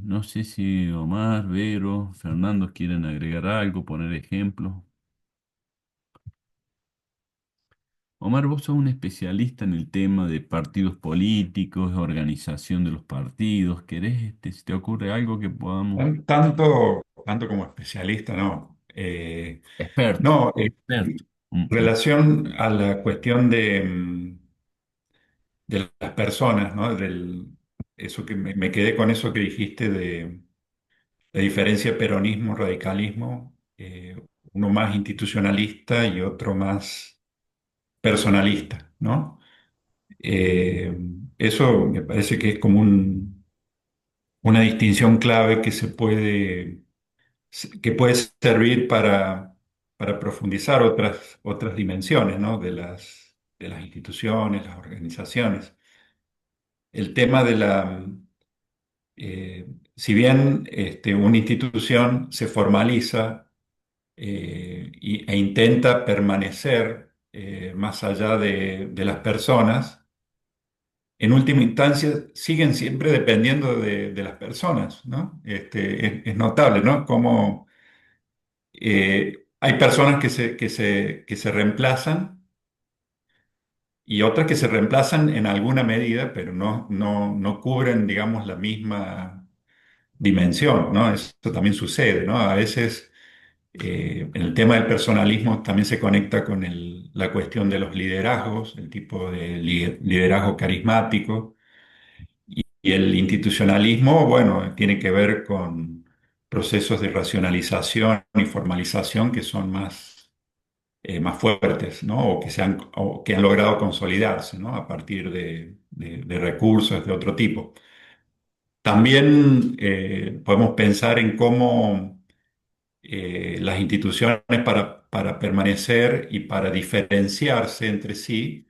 No sé si Omar, Vero, Fernando quieren agregar algo, poner ejemplos. Omar, vos sos un especialista en el tema de partidos políticos, organización de los partidos. ¿Querés, si te ocurre algo que podamos... Tanto como especialista, no. Experto, No, experto. relación a la cuestión de las personas, ¿no? Eso que me quedé con eso que dijiste de la diferencia peronismo-radicalismo, uno más institucionalista y otro más personalista, ¿no? Eh, Eso me parece que es como una distinción clave que puede servir para profundizar otras dimensiones, ¿no? de las instituciones, las organizaciones. El tema si bien una institución se formaliza e intenta permanecer más allá de las personas, en última instancia siguen siempre dependiendo de las personas, ¿no? Es notable, ¿no? Cómo hay personas que se reemplazan y otras que se reemplazan en alguna medida, pero no cubren, digamos, la misma dimensión, ¿no? Eso también sucede, ¿no? A veces en el tema del personalismo también se conecta con la cuestión de los liderazgos, el tipo de liderazgo carismático, y el institucionalismo, bueno, tiene que ver con procesos de racionalización y formalización que son más fuertes, ¿no? O que han logrado consolidarse, ¿no? A partir de recursos de otro tipo. También podemos pensar en cómo las instituciones para permanecer y para diferenciarse entre sí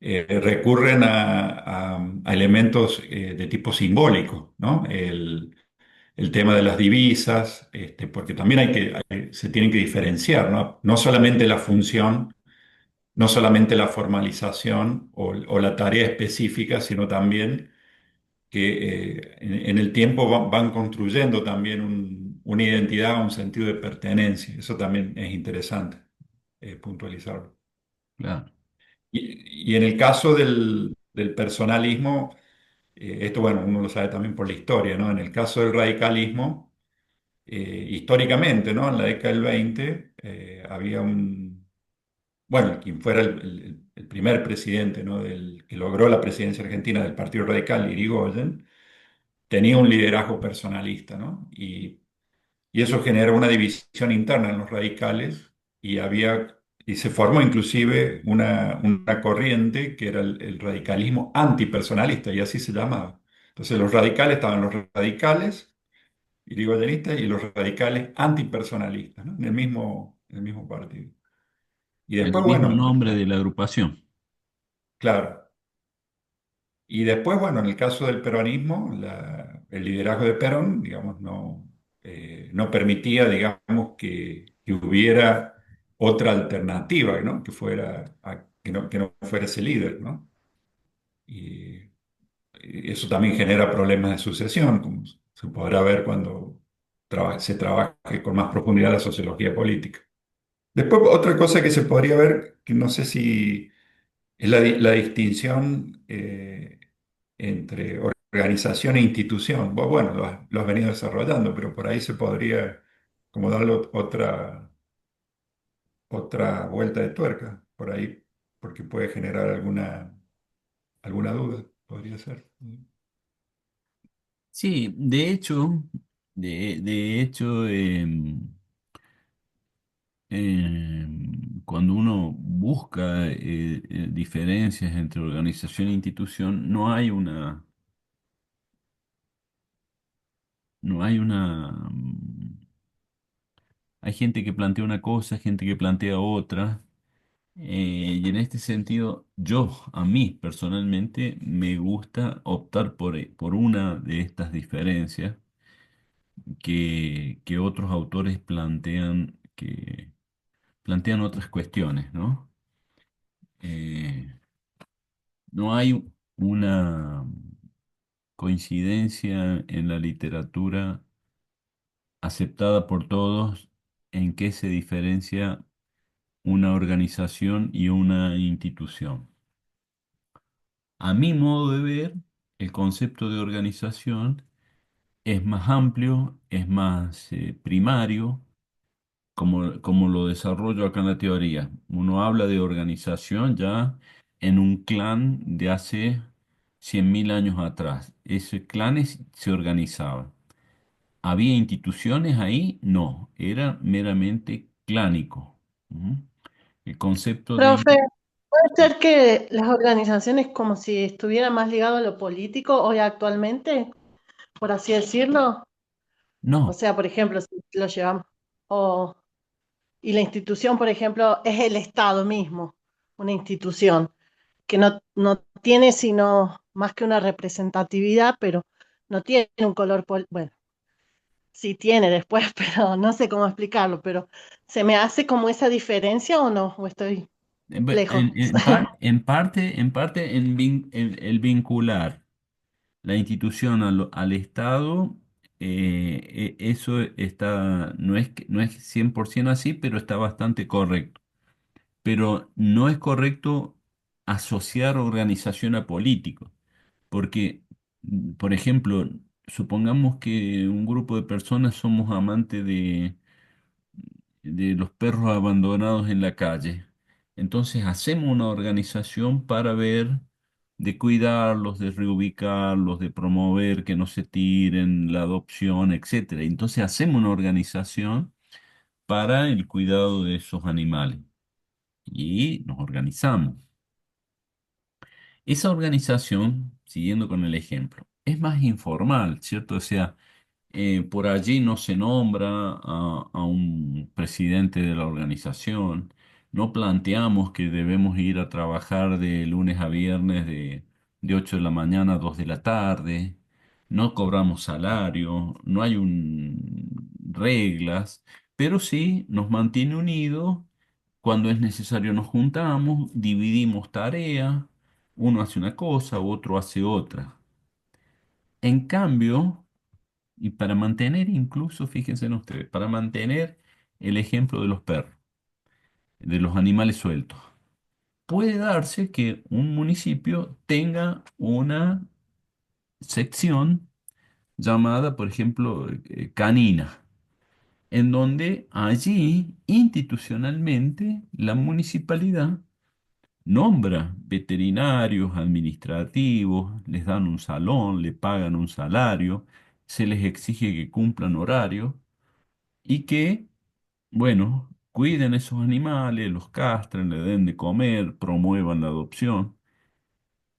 recurren a elementos de tipo simbólico, ¿no? El tema de las divisas, porque también se tienen que diferenciar, ¿no? No solamente la función, no solamente la formalización o la tarea específica, sino también que en el tiempo van construyendo también una identidad, un sentido de pertenencia. Eso también es interesante puntualizarlo. Claro. Y en el caso del personalismo, esto, bueno, uno lo sabe también por la historia, ¿no? En el caso del radicalismo, históricamente, ¿no? En la década del 20, había bueno, quien fuera el primer presidente, ¿no? Que logró la presidencia argentina del Partido Radical, Irigoyen, tenía un liderazgo personalista, ¿no? Y eso generó una división interna en los radicales y se formó inclusive una corriente que era el radicalismo antipersonalista, y así se llamaba. Entonces los radicales estaban los radicales irigoyenistas y los radicales antipersonalistas, ¿no? En el mismo partido. Y El después, mismo bueno, nombre de la agrupación. claro. Y después, bueno, en el caso del peronismo, el liderazgo de Perón, digamos, no permitía, digamos, que hubiera otra alternativa, ¿no? Que no fuera ese líder, ¿no? Y, y eso también genera problemas de sucesión, como se podrá ver cuando se trabaje con más profundidad la sociología política. Después, otra cosa que se podría ver, que no sé si es la distinción entre organización e institución. Vos, bueno, lo has venido desarrollando, pero por ahí se podría como darle otra vuelta de tuerca, por ahí, porque puede generar alguna duda, podría ser. Sí, de hecho, cuando uno busca diferencias entre organización e institución, no hay una. Hay gente que plantea una cosa, gente que plantea otra, y en este sentido, a mí personalmente, me gusta optar por una de estas diferencias que otros autores plantean otras cuestiones, ¿no? Eh, no hay una coincidencia en la literatura aceptada por todos en qué se diferencia una organización y una institución. A mi modo de ver, el concepto de organización es más amplio, es más primario, como lo desarrollo acá en la teoría. Uno habla de organización ya en un clan de hace 100.000 años atrás. Ese clan se organizaba. ¿Había instituciones ahí? No, era meramente clánico. ¿Mm? El concepto de... Profe, ¿puede ser que las organizaciones como si estuvieran más ligadas a lo político hoy actualmente, por así decirlo? O No. sea, por ejemplo, si lo llevamos, o, y la institución, por ejemplo, es el Estado mismo, una institución que no tiene sino más que una representatividad, pero no tiene un color, bueno, sí tiene después, pero no sé cómo explicarlo, pero ¿se me hace como esa diferencia o no? ¿O estoy lejos? En parte, el vincular la institución al Estado, eso no es 100% así, pero está bastante correcto. Pero no es correcto asociar organización a político, porque, por ejemplo, supongamos que un grupo de personas somos amantes de los perros abandonados en la calle. Entonces hacemos una organización para ver de cuidarlos, de reubicarlos, de promover que no se tiren, la adopción, etcétera. Entonces hacemos una organización para el cuidado de esos animales y nos organizamos. Esa organización, siguiendo con el ejemplo, es más informal, ¿cierto? O sea, por allí no se nombra a un presidente de la organización, no planteamos que debemos ir a trabajar de lunes a viernes de 8 de la mañana a 2 de la tarde, no cobramos salario, no hay reglas, pero sí nos mantiene unidos. Cuando es necesario nos juntamos, dividimos tareas, uno hace una cosa, otro hace otra. En cambio, y para mantener incluso, fíjense en ustedes, para mantener el ejemplo de los perros, de los animales sueltos, puede darse que un municipio tenga una sección llamada, por ejemplo, canina, en donde allí institucionalmente la municipalidad nombra veterinarios, administrativos, les dan un salón, le pagan un salario, se les exige que cumplan horarios y que, bueno, cuiden esos animales, los castren, le den de comer, promuevan la adopción.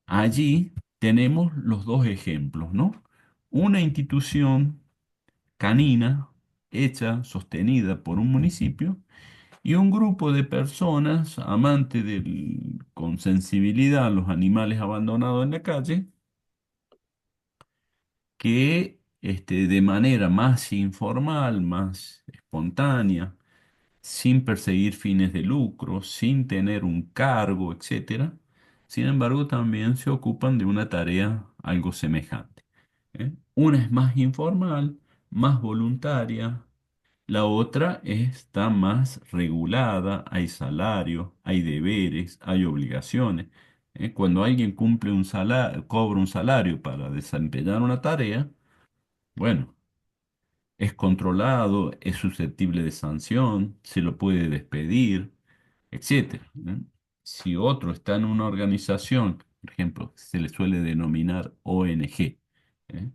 Allí tenemos los dos ejemplos, ¿no? Una institución canina hecha, sostenida por un municipio, y un grupo de personas amantes con sensibilidad a los animales abandonados en la calle, que de manera más informal, más espontánea, sin perseguir fines de lucro, sin tener un cargo, etcétera. Sin embargo, también se ocupan de una tarea algo semejante. Una es más informal, más voluntaria, la otra está más regulada, hay salario, hay deberes, hay obligaciones. Cuando alguien cumple un salario, cobra un salario para desempeñar una tarea, bueno, es controlado, es susceptible de sanción, se lo puede despedir, etcétera. Si otro está en una organización, por ejemplo, se le suele denominar ONG, ¿eh?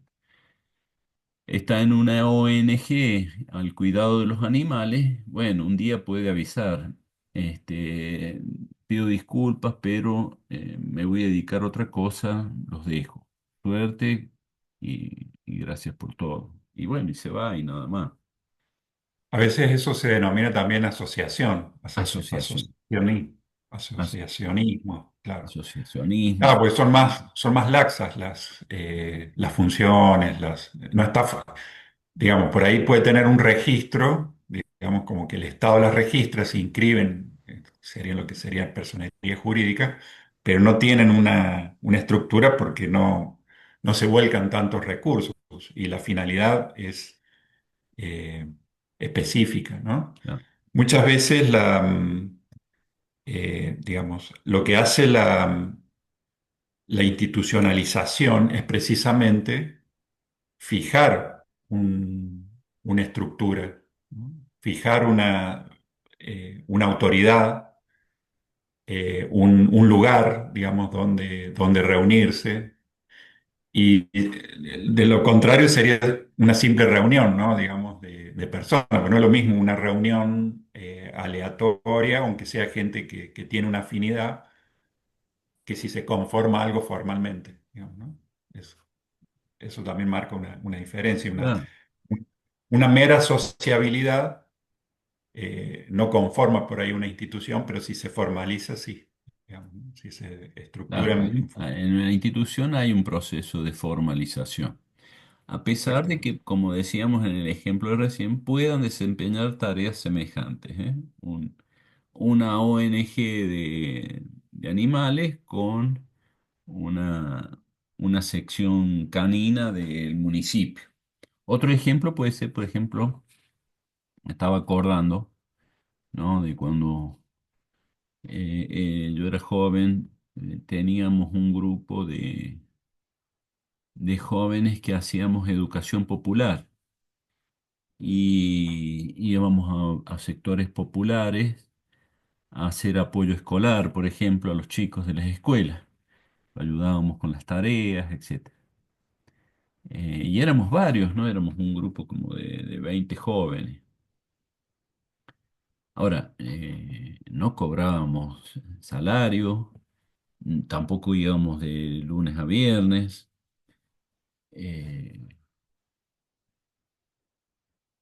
Está en una ONG al cuidado de los animales, bueno, un día puede avisar, este, pido disculpas, pero me voy a dedicar a otra cosa, los dejo. Suerte y gracias por todo. Y bueno, y se va y nada más. A veces eso se denomina también asociación, Asociación. As- asociacionismo, claro. asociacionismo. Claro, pues son más laxas las funciones, no está, digamos, por ahí puede tener un registro, digamos, como que el Estado las registra, se inscriben, serían lo que sería personería jurídica, pero no tienen una estructura porque no se vuelcan tantos recursos y la finalidad es eh, específica, ¿no? Claro, Muchas veces digamos, lo que hace la institucionalización es precisamente fijar una estructura, ¿no? Fijar una autoridad, un lugar, digamos, donde reunirse. Y de lo contrario sería una simple reunión, ¿no? Digamos, de personas, pero no es lo mismo una reunión aleatoria, aunque sea gente que tiene una afinidad, que si se conforma algo formalmente, digamos, ¿no? Eso, eso también marca una diferencia, claro, una mera sociabilidad no conforma por ahí una institución, pero si se formaliza, sí, digamos, ¿no? Si se estructura claro. en En una institución hay un proceso de formalización. A pesar de exactamente. que, como decíamos en el ejemplo de recién, puedan desempeñar tareas semejantes, ¿eh? Una ONG de animales con una, una sección canina del municipio. Otro ejemplo puede ser, por ejemplo, me estaba acordando, ¿no? De cuando yo era joven, teníamos un grupo de jóvenes que hacíamos educación popular y íbamos a sectores populares a hacer apoyo escolar, por ejemplo, a los chicos de las escuelas. Ayudábamos con las tareas, etcétera. Y éramos varios, ¿no? Éramos un grupo como de 20 jóvenes. Ahora, no cobrábamos salario, tampoco íbamos de lunes a viernes. eh,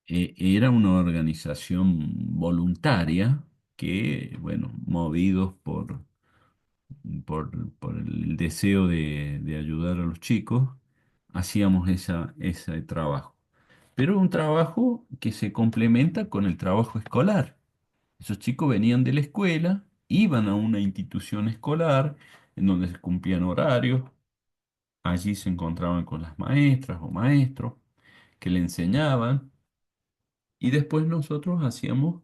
era una organización voluntaria que, bueno, movidos por el deseo de ayudar a los chicos, hacíamos ese trabajo. Pero un trabajo que se complementa con el trabajo escolar. Esos chicos venían de la escuela, iban a una institución escolar en donde se cumplían horarios, allí se encontraban con las maestras o maestros que le enseñaban y después nosotros hacíamos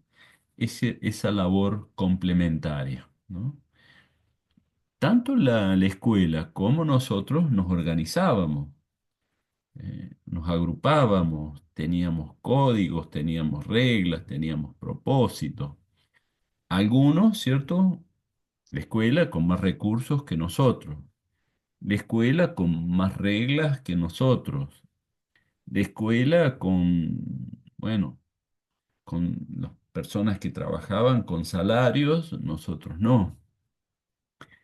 esa labor complementaria, ¿no? Tanto la escuela como nosotros nos organizábamos, nos agrupábamos, teníamos códigos, teníamos reglas, teníamos propósitos. Algunos, ¿cierto? La escuela con más recursos que nosotros, la escuela con más reglas que nosotros, la escuela con, bueno, con las personas que trabajaban con salarios, nosotros no,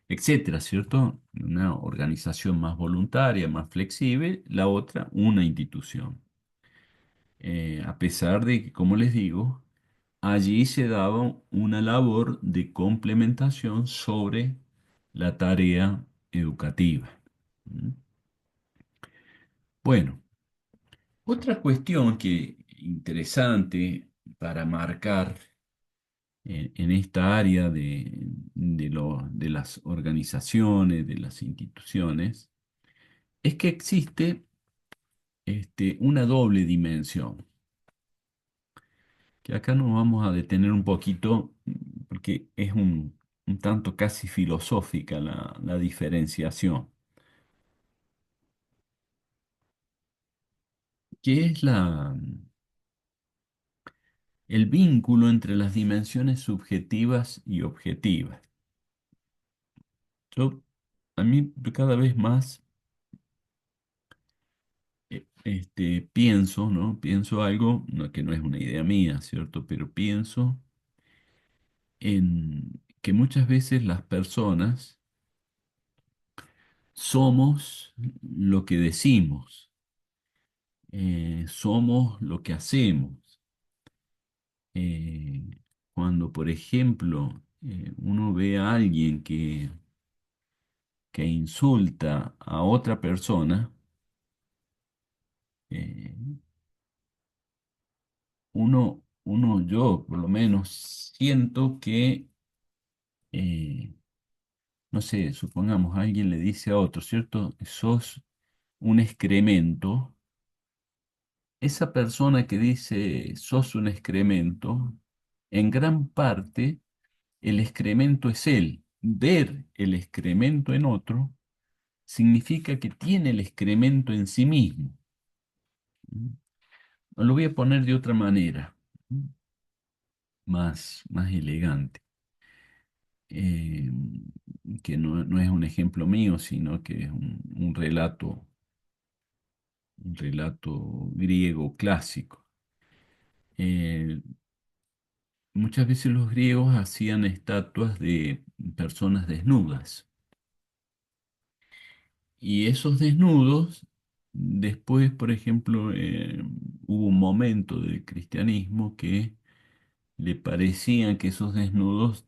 etcétera, ¿cierto? Una organización más voluntaria, más flexible, la otra, una institución. A pesar de que, como les digo, allí se daba una labor de complementación sobre la tarea educativa. ¿Mm? Bueno, otra cuestión que interesante para marcar en esta área de las organizaciones, de las instituciones, es que existe una doble dimensión, que acá nos vamos a detener un poquito porque es un tanto casi filosófica la diferenciación, que es el vínculo entre las dimensiones subjetivas y objetivas. Yo, a mí cada vez más pienso, ¿no? Pienso algo, que no es una idea mía, ¿cierto? Pero pienso en que muchas veces las personas somos lo que decimos, somos lo que hacemos. Eh, Cuando, por ejemplo, uno ve a alguien que insulta a otra persona, eh, yo por lo menos siento que, eh, no sé, supongamos alguien le dice a otro, ¿cierto? Sos un excremento. Esa persona que dice sos un excremento, en gran parte el excremento es él. Ver el excremento en otro significa que tiene el excremento en sí mismo. ¿Mm? Lo voy a poner de otra manera, ¿mm? Más elegante. Eh, que no es un ejemplo mío, sino que es un relato griego clásico. Eh, Muchas veces los griegos hacían estatuas de personas desnudas. Y esos desnudos, después, por ejemplo, hubo un momento del cristianismo que le parecían que esos desnudos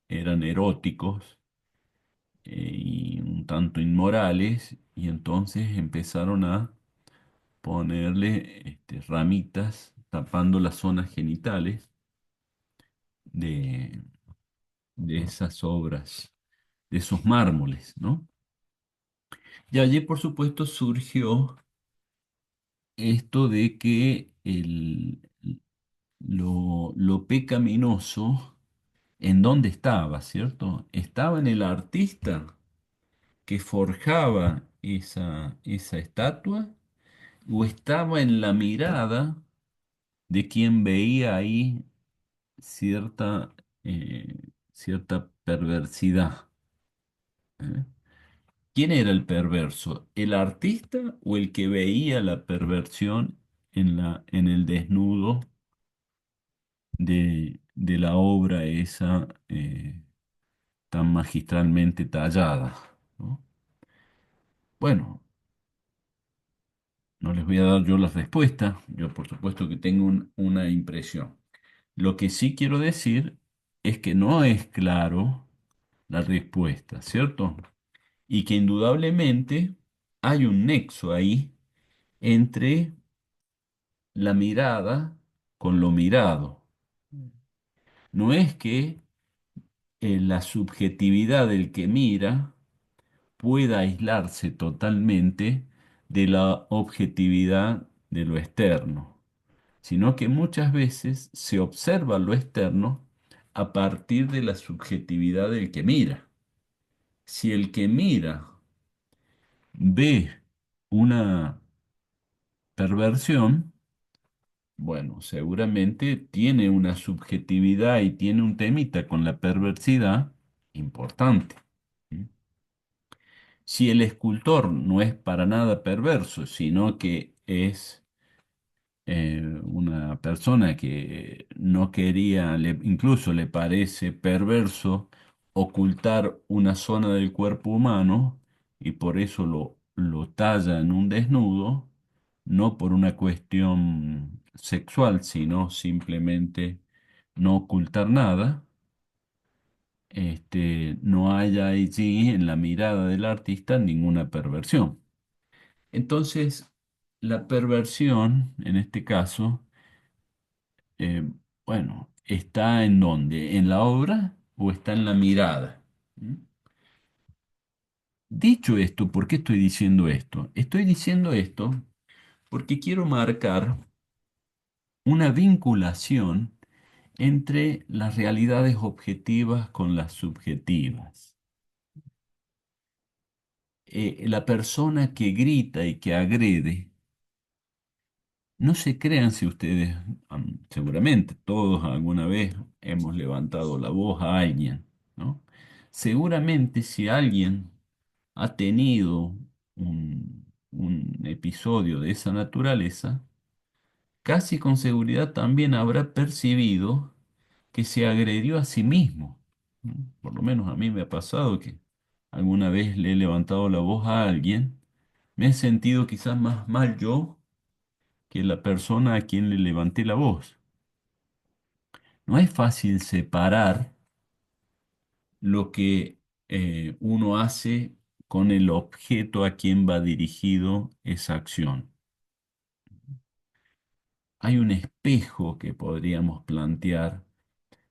eran eróticos y un tanto inmorales, y entonces empezaron a ponerle ramitas tapando las zonas genitales de, de esas obras, de esos mármoles, ¿no? Y allí, por supuesto, surgió esto de que lo pecaminoso, ¿en dónde estaba, cierto? Estaba en el artista que forjaba esa estatua, o estaba en la mirada de quien veía ahí cierta, eh, cierta perversidad. ¿Eh? ¿Quién era el perverso? ¿El artista o el que veía la perversión en el desnudo de la obra esa tan magistralmente tallada? ¿No? Bueno, No les voy a dar yo la respuesta, yo por supuesto que tengo una impresión. Lo que sí quiero decir es que no es claro la respuesta, ¿cierto? Y que indudablemente hay un nexo ahí entre la mirada con lo mirado. No es que la subjetividad del que mira pueda aislarse totalmente de la objetividad de lo externo, sino que muchas veces se observa lo externo a partir de la subjetividad del que mira. Si el que mira ve una perversión, bueno, seguramente tiene una subjetividad y tiene un temita con la perversidad importante. ¿Mm? Si el escultor no es para nada perverso, sino que es una persona que no quería, incluso le parece perverso ocultar una zona del cuerpo humano y por eso lo talla en un desnudo, no por una cuestión sexual, sino simplemente no ocultar nada. No haya allí en la mirada del artista ninguna perversión. Entonces, la perversión, en este caso, eh, bueno, ¿está en dónde? ¿En la obra o está en la mirada? ¿Mm? Dicho esto, ¿por qué estoy diciendo esto? Estoy diciendo esto porque quiero marcar una vinculación entre las realidades objetivas con las subjetivas. La persona que grita y que agrede, no se crean si ustedes, seguramente todos alguna vez hemos levantado la voz a alguien, ¿no? Seguramente si alguien ha tenido un episodio de esa naturaleza, casi con seguridad también habrá percibido que se agredió a sí mismo, ¿no? Por lo menos a mí me ha pasado que alguna vez le he levantado la voz a alguien, me he sentido quizás más mal yo que la persona a quien le levanté la voz. No es fácil separar lo que uno hace con el objeto a quien va dirigido esa acción. Hay un espejo que podríamos plantear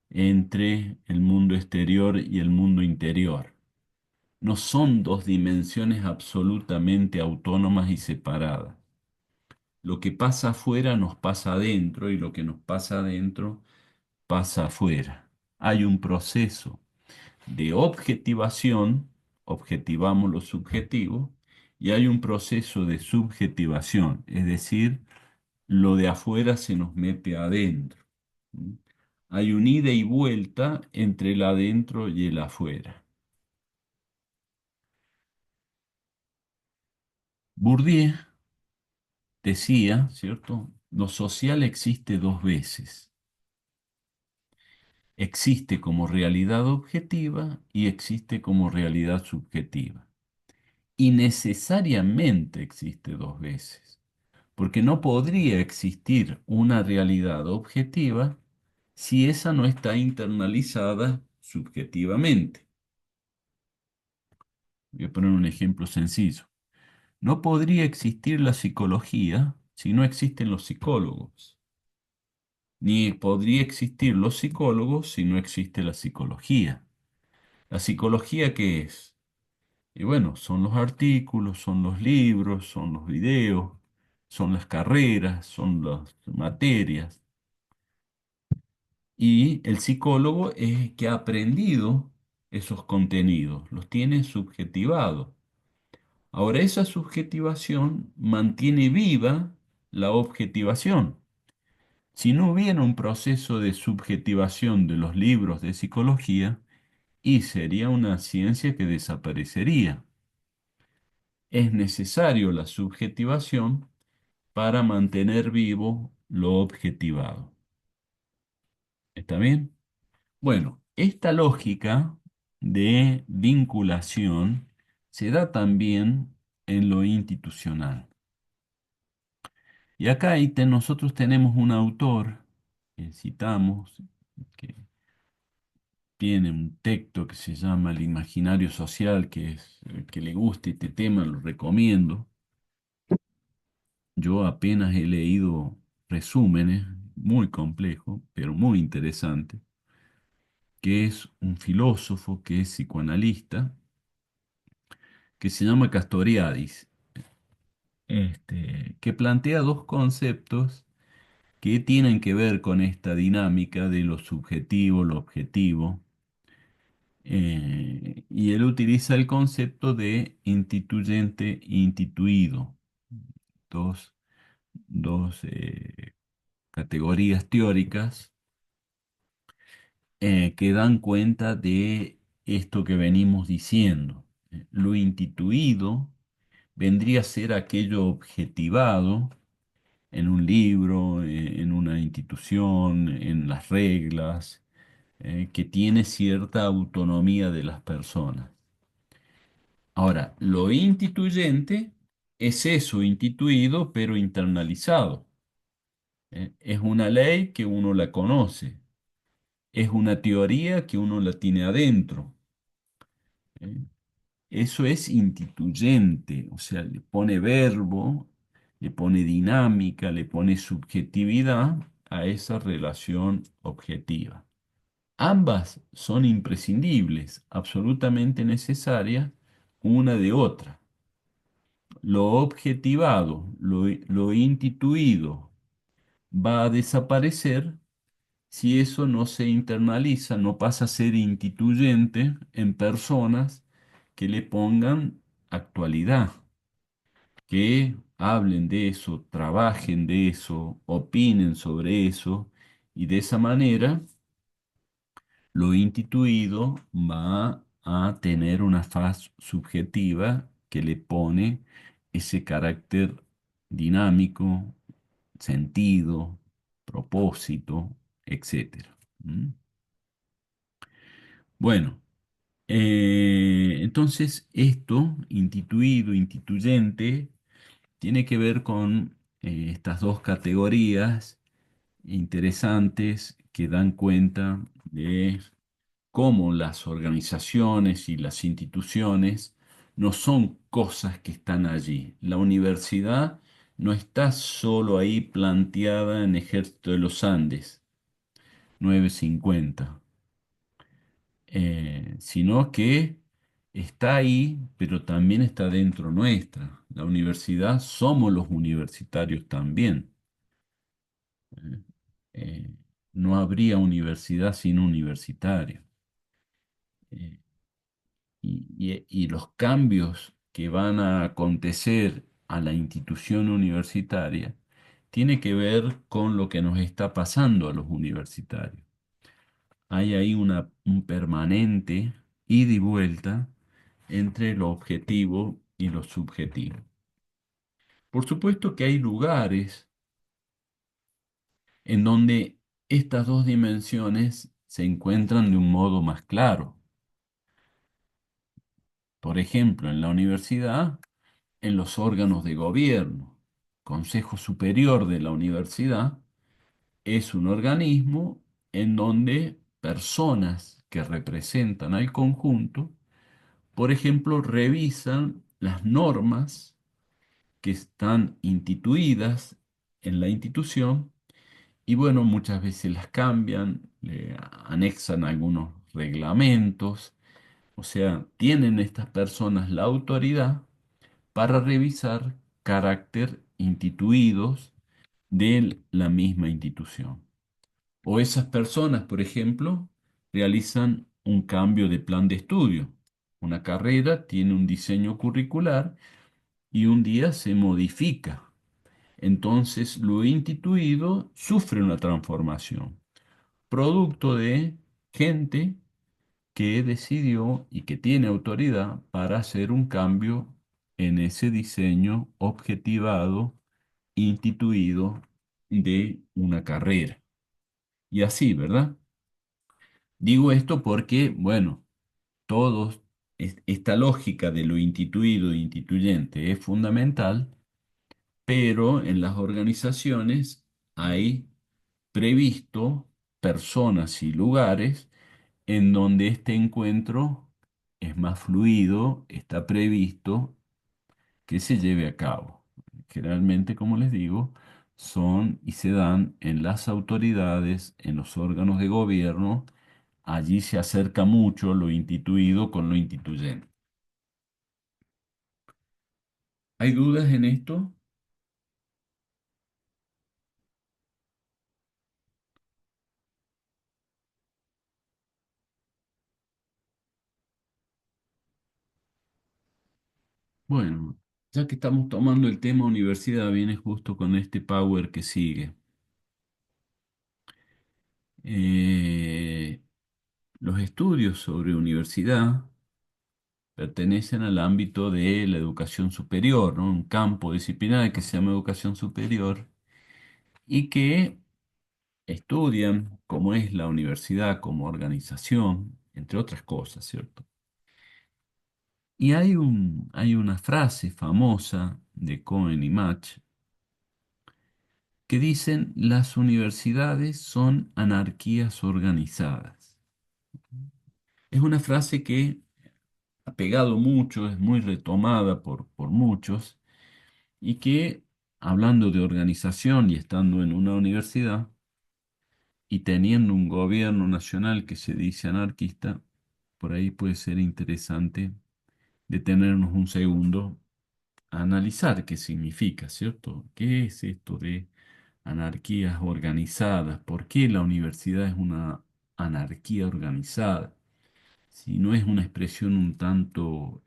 entre el mundo exterior y el mundo interior. No son dos dimensiones absolutamente autónomas y separadas. Lo que pasa afuera nos pasa adentro y lo que nos pasa adentro pasa afuera. Hay un proceso de objetivación, objetivamos lo subjetivo, y hay un proceso de subjetivación, es decir, lo de afuera se nos mete adentro. ¿Mm? Hay un ida y vuelta entre el adentro y el afuera. Bourdieu decía, ¿cierto? Lo social existe dos veces. Existe como realidad objetiva y existe como realidad subjetiva. Y necesariamente existe dos veces, porque no podría existir una realidad objetiva si esa no está internalizada subjetivamente. Voy a poner un ejemplo sencillo. No podría existir la psicología si no existen los psicólogos, ni podría existir los psicólogos si no existe la psicología. ¿La psicología qué es? Y bueno, son los artículos, son los libros, son los videos, son las carreras, son las materias. Y el psicólogo es el que ha aprendido esos contenidos, los tiene subjetivados. Ahora, esa subjetivación mantiene viva la objetivación. Si no hubiera un proceso de subjetivación de los libros de psicología, y sería una ciencia que desaparecería. Es necesario la subjetivación para mantener vivo lo objetivado. ¿Está bien? Bueno, esta lógica de vinculación se da también en lo institucional. Y acá nosotros tenemos un autor que citamos, que tiene un texto que se llama El Imaginario Social, que es el que le guste este tema, lo recomiendo. Yo apenas he leído resúmenes, muy complejo, pero muy interesante, que es un filósofo que es psicoanalista, que se llama Castoriadis, que plantea dos conceptos que tienen que ver con esta dinámica de lo subjetivo, lo objetivo, y él utiliza el concepto de instituyente e instituido, dos, dos categorías teóricas que dan cuenta de esto que venimos diciendo. Lo instituido vendría a ser aquello objetivado en un libro, en una institución, en las reglas, que tiene cierta autonomía de las personas. Ahora, lo instituyente es eso, instituido, pero internalizado. Es una ley que uno la conoce, es una teoría que uno la tiene adentro. ¿Eh? Eso es instituyente, o sea, le pone verbo, le pone dinámica, le pone subjetividad a esa relación objetiva. Ambas son imprescindibles, absolutamente necesarias una de otra. Lo objetivado, lo instituido, va a desaparecer si eso no se internaliza, no pasa a ser instituyente en personas que le pongan actualidad, que hablen de eso, trabajen de eso, opinen sobre eso, y de esa manera lo instituido va a tener una faz subjetiva que le pone ese carácter dinámico, sentido, propósito, etcétera. ¿Mm? Bueno, entonces esto, instituido, instituyente, tiene que ver con estas dos categorías interesantes que dan cuenta de cómo las organizaciones y las instituciones no son cosas que están allí. La universidad no está solo ahí planteada en Ejército de los Andes, 950, sino que está ahí, pero también está dentro nuestra. La universidad somos los universitarios también. ¿Eh? Eh, no habría universidad sin universitarios. Eh, y los cambios que van a acontecer a la institución universitaria tiene que ver con lo que nos está pasando a los universitarios. Hay ahí un permanente ida y vuelta entre lo objetivo y lo subjetivo. Por supuesto que hay lugares en donde estas dos dimensiones se encuentran de un modo más claro. Por ejemplo, en la universidad, en los órganos de gobierno. Consejo Superior de la Universidad es un organismo en donde personas que representan al conjunto, por ejemplo, revisan las normas que están instituidas en la institución y bueno, muchas veces las cambian, le anexan algunos reglamentos, o sea, tienen estas personas la autoridad para revisar carácter instituidos de la misma institución. O esas personas, por ejemplo, realizan un cambio de plan de estudio. Una carrera tiene un diseño curricular y un día se modifica. Entonces, lo instituido sufre una transformación, producto de gente que decidió y que tiene autoridad para hacer un cambio en ese diseño objetivado, instituido de una carrera. Y así, ¿verdad? Digo esto porque, bueno, todos, esta lógica de lo instituido e instituyente es fundamental pero en las organizaciones hay previsto personas y lugares en donde este encuentro es más fluido, está previsto que se lleve a cabo. Generalmente, como les digo, son y se dan en las autoridades, en los órganos de gobierno. Allí se acerca mucho lo instituido con lo instituyente. ¿Hay dudas en esto? Bueno, ya que estamos tomando el tema universidad, viene justo con este power que sigue. Eh, los estudios sobre universidad pertenecen al ámbito de la educación superior, ¿no? Un campo disciplinar que se llama educación superior y que estudian cómo es la universidad como organización, entre otras cosas, ¿cierto? Y hay una frase famosa de Cohen y Match que dicen las universidades son anarquías organizadas. Es una frase que ha pegado mucho, es muy retomada por muchos y que, hablando de organización y estando en una universidad y teniendo un gobierno nacional que se dice anarquista, por ahí puede ser interesante detenernos un segundo a analizar qué significa, ¿cierto? ¿Qué es esto de anarquías organizadas? ¿Por qué la universidad es una anarquía organizada? Si no es una expresión un tanto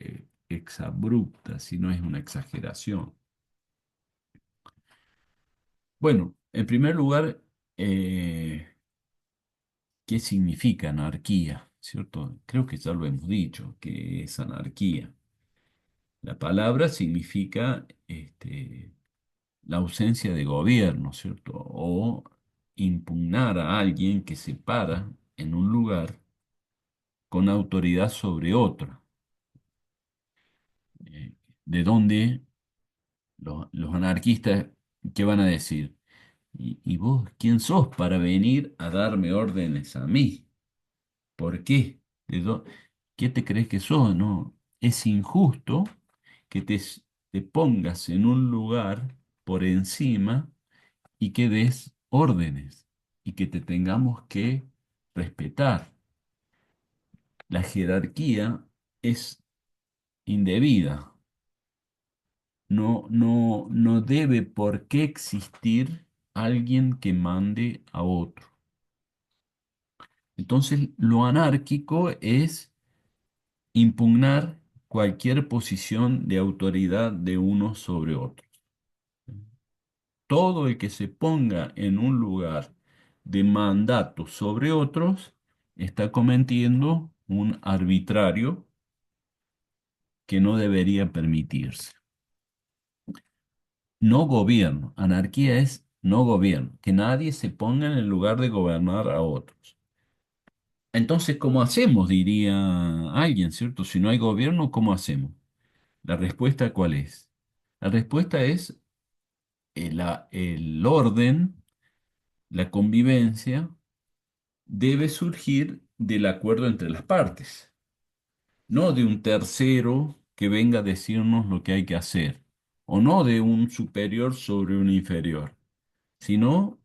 exabrupta, si no es una exageración. Bueno, en primer lugar, eh, ¿qué significa anarquía? ¿Cierto? Creo que ya lo hemos dicho, que es anarquía. La palabra significa la ausencia de gobierno, ¿cierto? O impugnar a alguien que se para en un lugar con autoridad sobre otro. Eh, ¿De dónde los anarquistas, qué van a decir? Y vos quién sos para venir a darme órdenes a mí? ¿Por qué? ¿Qué te crees que sos? No, es injusto que te pongas en un lugar por encima y que des órdenes y que te tengamos que respetar. La jerarquía es indebida. No debe por qué existir alguien que mande a otro. Entonces, lo anárquico es impugnar cualquier posición de autoridad de uno sobre otro. Todo el que se ponga en un lugar de mandato sobre otros está cometiendo un arbitrario que no debería permitirse. No gobierno. Anarquía es no gobierno. Que nadie se ponga en el lugar de gobernar a otros. Entonces, ¿cómo hacemos? Diría alguien, ¿cierto? Si no hay gobierno, ¿cómo hacemos? La respuesta, ¿cuál es? La respuesta es el orden, la convivencia, debe surgir del acuerdo entre las partes, no de un tercero que venga a decirnos lo que hay que hacer, o no de un superior sobre un inferior, sino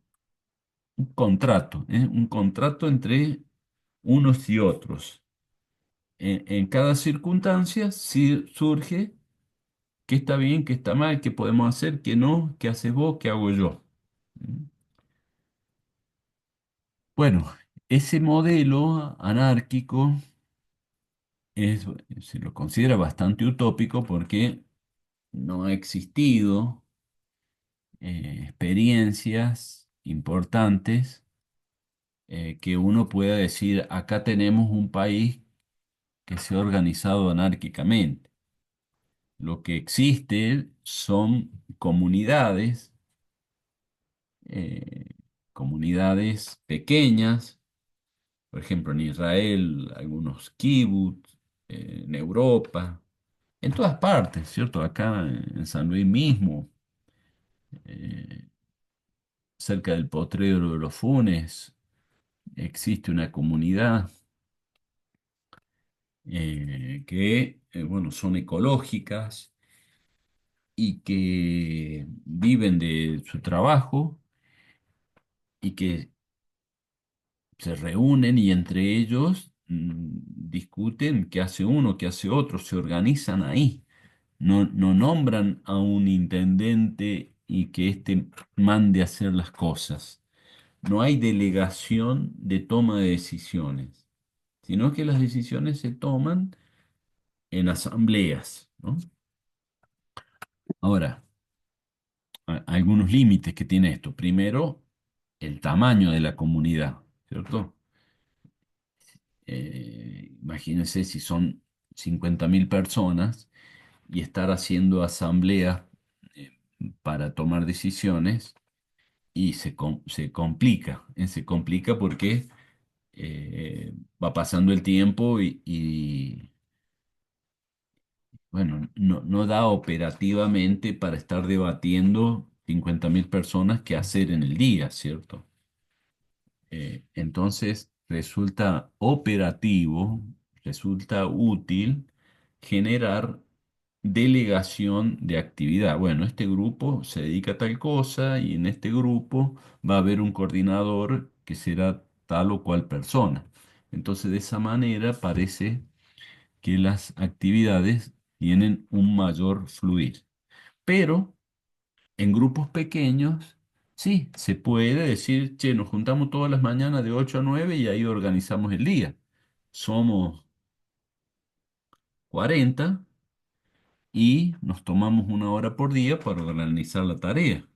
un contrato entre unos y otros. En cada circunstancia sí surge qué está bien, qué está mal, qué podemos hacer, qué no, qué haces vos, qué hago yo. ¿Mm? Bueno, ese modelo anárquico es, se lo considera bastante utópico porque no ha existido experiencias importantes que uno pueda decir, acá tenemos un país que se ha organizado anárquicamente. Lo que existe son comunidades, eh, comunidades pequeñas, por ejemplo en Israel, algunos kibbutz, en Europa, en todas partes, ¿cierto? Acá en San Luis mismo. Eh, Cerca del potrero de los Funes existe una comunidad bueno, son ecológicas y que viven de su trabajo y que se reúnen y entre ellos discuten qué hace uno, qué hace otro, se organizan ahí. No nombran a un intendente y que éste mande a hacer las cosas. No hay delegación de toma de decisiones, sino que las decisiones se toman en asambleas, ¿no? Ahora, algunos límites que tiene esto. Primero, el tamaño de la comunidad, ¿cierto? Imagínense si son 50.000 personas y estar haciendo asambleas eh, para tomar decisiones y se complica. Se complica porque va pasando el tiempo bueno, no da operativamente para estar debatiendo 50.000 personas qué hacer en el día, ¿cierto? Entonces resulta operativo, resulta útil generar delegación de actividad. Bueno, este grupo se dedica a tal cosa y en este grupo va a haber un coordinador que será tal o cual persona. Entonces, de esa manera parece que las actividades tienen un mayor fluir. Pero en grupos pequeños, sí, se puede decir, che, nos juntamos todas las mañanas de 8 a 9 y ahí organizamos el día. Somos 40 y nos tomamos una hora por día para organizar la tarea.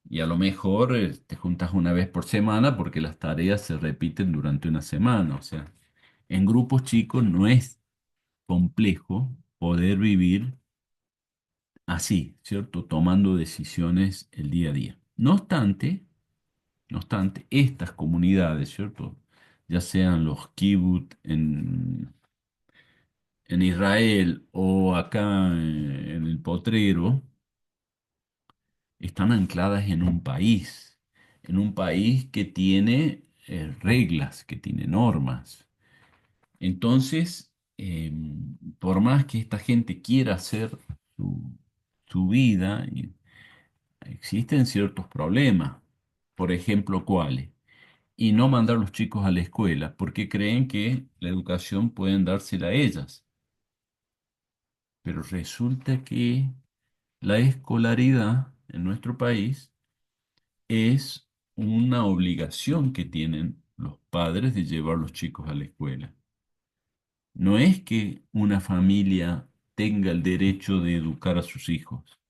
Y a lo mejor te juntas una vez por semana porque las tareas se repiten durante una semana. O sea, en grupos chicos no es complejo poder vivir así, ¿cierto? Tomando decisiones el día a día. No obstante, estas comunidades, ¿cierto? Ya sean los kibbutz en Israel o acá en el Potrero, están ancladas en un país que tiene reglas, que tiene normas. Entonces, por más que esta gente quiera hacer su, su vida, existen ciertos problemas. Por ejemplo, ¿cuáles? Y no mandar a los chicos a la escuela, porque creen que la educación pueden dársela a ellas. Pero resulta que la escolaridad en nuestro país es una obligación que tienen los padres de llevar a los chicos a la escuela. No es que una familia tenga el derecho de educar a sus hijos.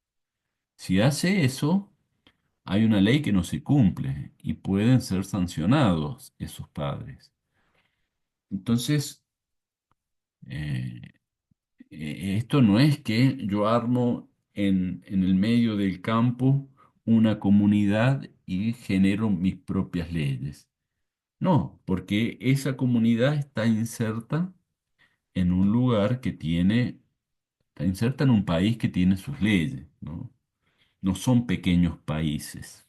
Si hace eso, hay una ley que no se cumple y pueden ser sancionados esos padres. Entonces, eh, esto no es que yo armo en el medio del campo una comunidad y genero mis propias leyes. No, porque esa comunidad está inserta en un lugar está inserta en un país que tiene sus leyes, ¿no? No son pequeños países.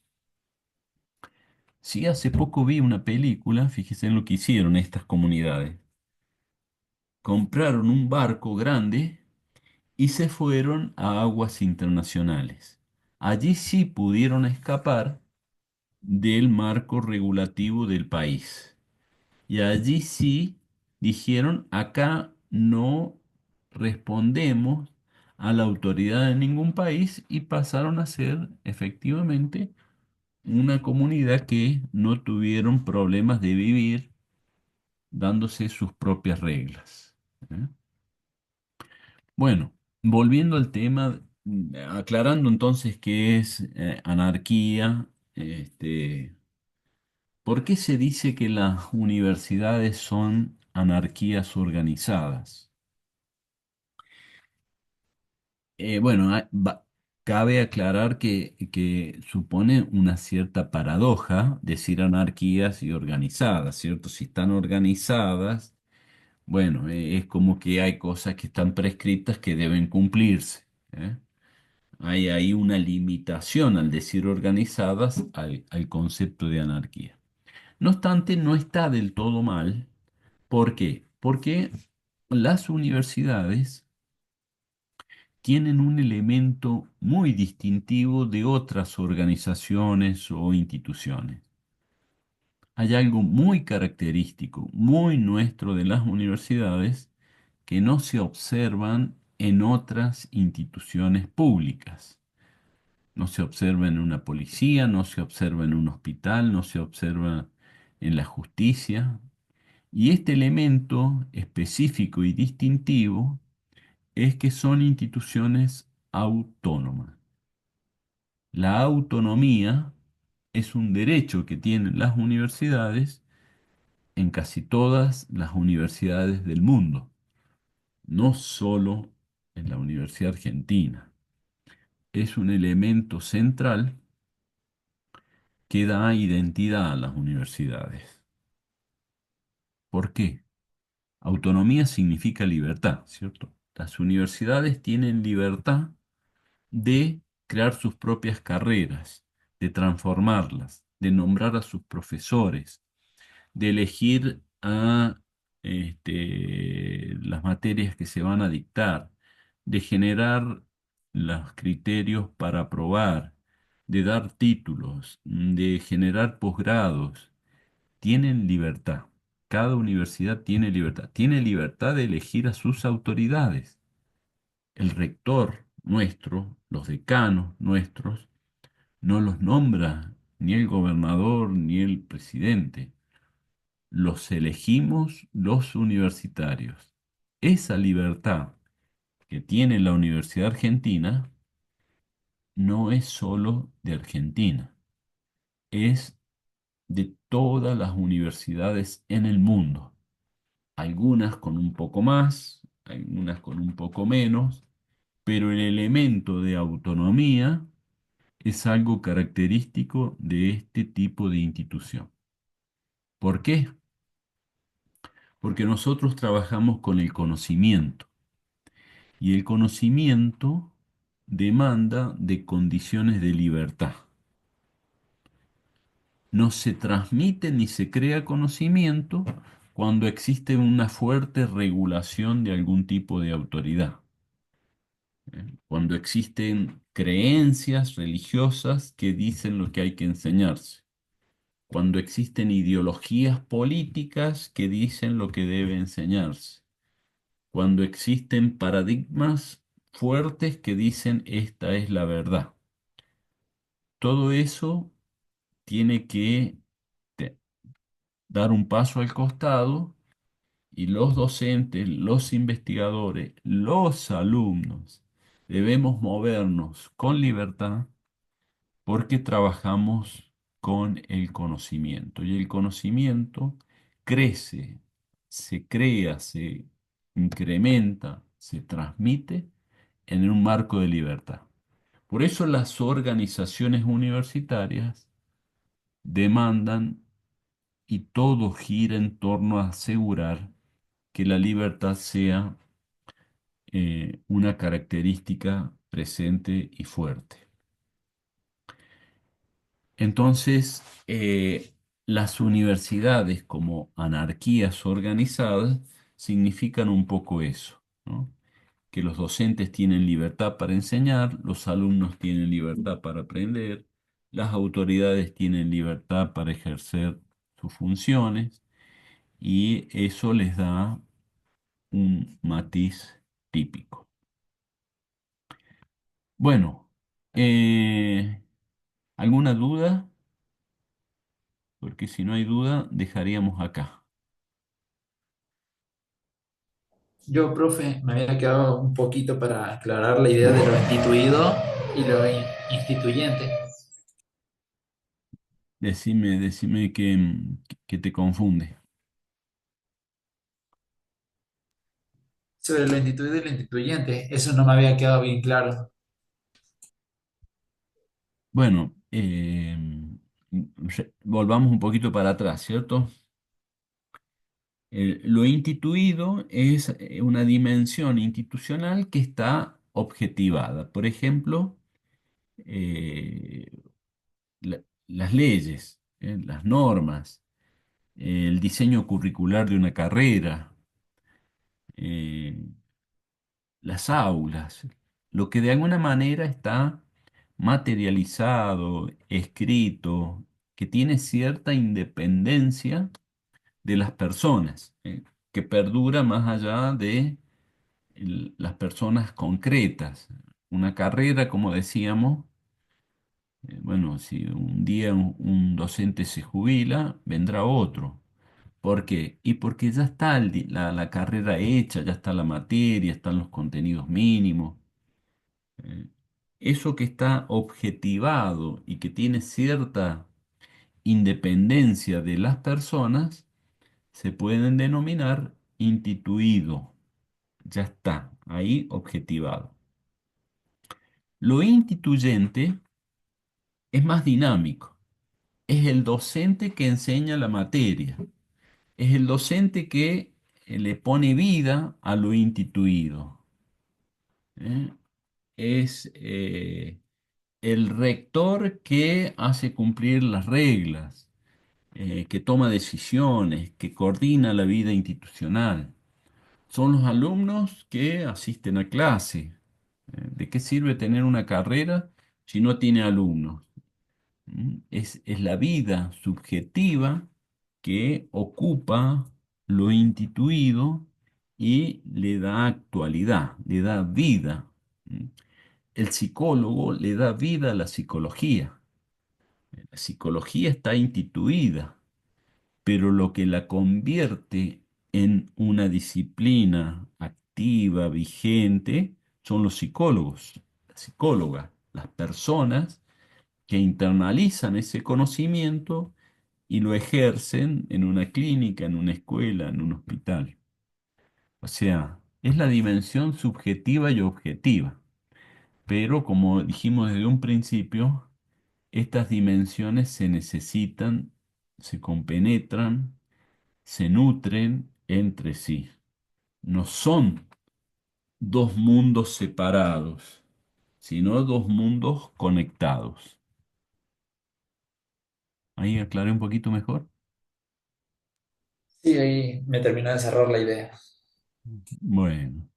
Sí, hace poco vi una película, fíjese en lo que hicieron estas comunidades. Compraron un barco grande y se fueron a aguas internacionales. Allí sí pudieron escapar del marco regulativo del país. Y allí sí dijeron, acá no respondemos a la autoridad de ningún país y pasaron a ser efectivamente una comunidad que no tuvieron problemas de vivir dándose sus propias reglas. ¿Eh? Bueno, volviendo al tema, aclarando entonces qué es anarquía, ¿por qué se dice que las universidades son anarquías organizadas? Bueno, cabe aclarar que supone una cierta paradoja decir anarquías y organizadas, ¿cierto? Si están organizadas, bueno, es como que hay cosas que están prescritas que deben cumplirse, ¿eh? Hay ahí una limitación al decir organizadas al concepto de anarquía. No obstante, no está del todo mal. ¿Por qué? Porque las universidades tienen un elemento muy distintivo de otras organizaciones o instituciones. Hay algo muy característico, muy nuestro de las universidades que no se observan en otras instituciones públicas. No se observa en una policía, no se observa en un hospital, no se observa en la justicia. Y este elemento específico y distintivo es que son instituciones autónomas. La autonomía es un derecho que tienen las universidades en casi todas las universidades del mundo, no solo en la Universidad Argentina. Es un elemento central que da identidad a las universidades. ¿Por qué? Autonomía significa libertad, ¿cierto? Las universidades tienen libertad de crear sus propias carreras, de transformarlas, de nombrar a sus profesores, de elegir a las materias que se van a dictar, de generar los criterios para aprobar, de dar títulos, de generar posgrados. Tienen libertad. Cada universidad tiene libertad. Tiene libertad de elegir a sus autoridades. El rector nuestro, los decanos nuestros, no los nombra ni el gobernador ni el presidente. Los elegimos los universitarios. Esa libertad que tiene la Universidad Argentina no es solo de Argentina, es de todas las universidades en el mundo. Algunas con un poco más, algunas con un poco menos, pero el elemento de autonomía es algo característico de este tipo de institución. ¿Por qué? Porque nosotros trabajamos con el conocimiento y el conocimiento demanda de condiciones de libertad. No se transmite ni se crea conocimiento cuando existe una fuerte regulación de algún tipo de autoridad. Cuando existen creencias religiosas que dicen lo que hay que enseñarse, cuando existen ideologías políticas que dicen lo que debe enseñarse, cuando existen paradigmas fuertes que dicen esta es la verdad. Todo eso tiene que te- dar un paso al costado y los docentes, los investigadores, los alumnos debemos movernos con libertad porque trabajamos con el conocimiento y el conocimiento crece, se crea, se incrementa, se transmite en un marco de libertad. Por eso las organizaciones universitarias demandan y todo gira en torno a asegurar que la libertad sea una característica presente y fuerte. Entonces, las universidades como anarquías organizadas significan un poco eso, ¿no? Que los docentes tienen libertad para enseñar, los alumnos tienen libertad para aprender, las autoridades tienen libertad para ejercer sus funciones y eso les da un matiz típico. Bueno, eh, ¿alguna duda? Porque si no hay duda, dejaríamos acá. Yo, profe, me había quedado un poquito para aclarar la idea de lo instituido y lo instituyente. Decime que te confunde. Sobre lo instituido y lo instituyente, eso no me había quedado bien claro. Bueno, volvamos un poquito para atrás, ¿cierto? Lo instituido es una dimensión institucional que está objetivada. Por ejemplo, eh, las leyes, las normas, el diseño curricular de una carrera, eh, las aulas, lo que de alguna manera está materializado, escrito, que tiene cierta independencia de las personas, que perdura más allá de las personas concretas. Una carrera, como decíamos, bueno, si un día un docente se jubila, vendrá otro. ¿Por qué? Y porque ya está la carrera hecha, ya está la materia, están los contenidos mínimos. Eh, Eso que está objetivado y que tiene cierta independencia de las personas, se pueden denominar instituido. Ya está, ahí objetivado. Lo instituyente es más dinámico. Es el docente que enseña la materia. Es el docente que le pone vida a lo instituido. ¿Eh? Es el rector que hace cumplir las reglas, que toma decisiones, que coordina la vida institucional. Son los alumnos que asisten a clase. ¿De qué sirve tener una carrera si no tiene alumnos? Es la vida subjetiva que ocupa lo instituido y le da actualidad, le da vida. ¿Mm? El psicólogo le da vida a la psicología. La psicología está instituida, pero lo que la convierte en una disciplina activa, vigente, son los psicólogos, las psicólogas, las personas que internalizan ese conocimiento y lo ejercen en una clínica, en una escuela, en un hospital. O sea, es la dimensión subjetiva y objetiva. Pero como dijimos desde un principio, estas dimensiones se necesitan, se compenetran, se nutren entre sí. No son dos mundos separados, sino dos mundos conectados. Ahí aclaré un poquito mejor. Sí, ahí me terminó de cerrar la idea. Bueno,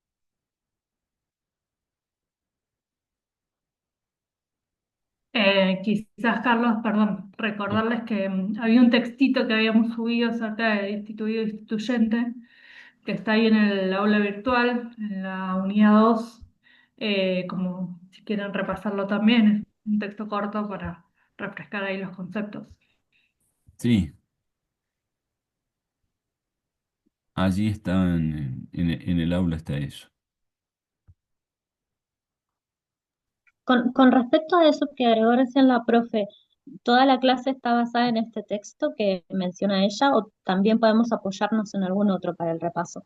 Quizás, Carlos, perdón, sí, recordarles que había un textito que habíamos subido acerca de instituido e instituyente, que está ahí en el aula virtual, en la unidad 2, como si quieren repasarlo también, es un texto corto para refrescar ahí los conceptos. sí, allí está en el aula está eso. Con respecto a eso que agregó recién la profe, ¿toda la clase está basada en este texto que menciona ella o también podemos apoyarnos en algún otro para el repaso?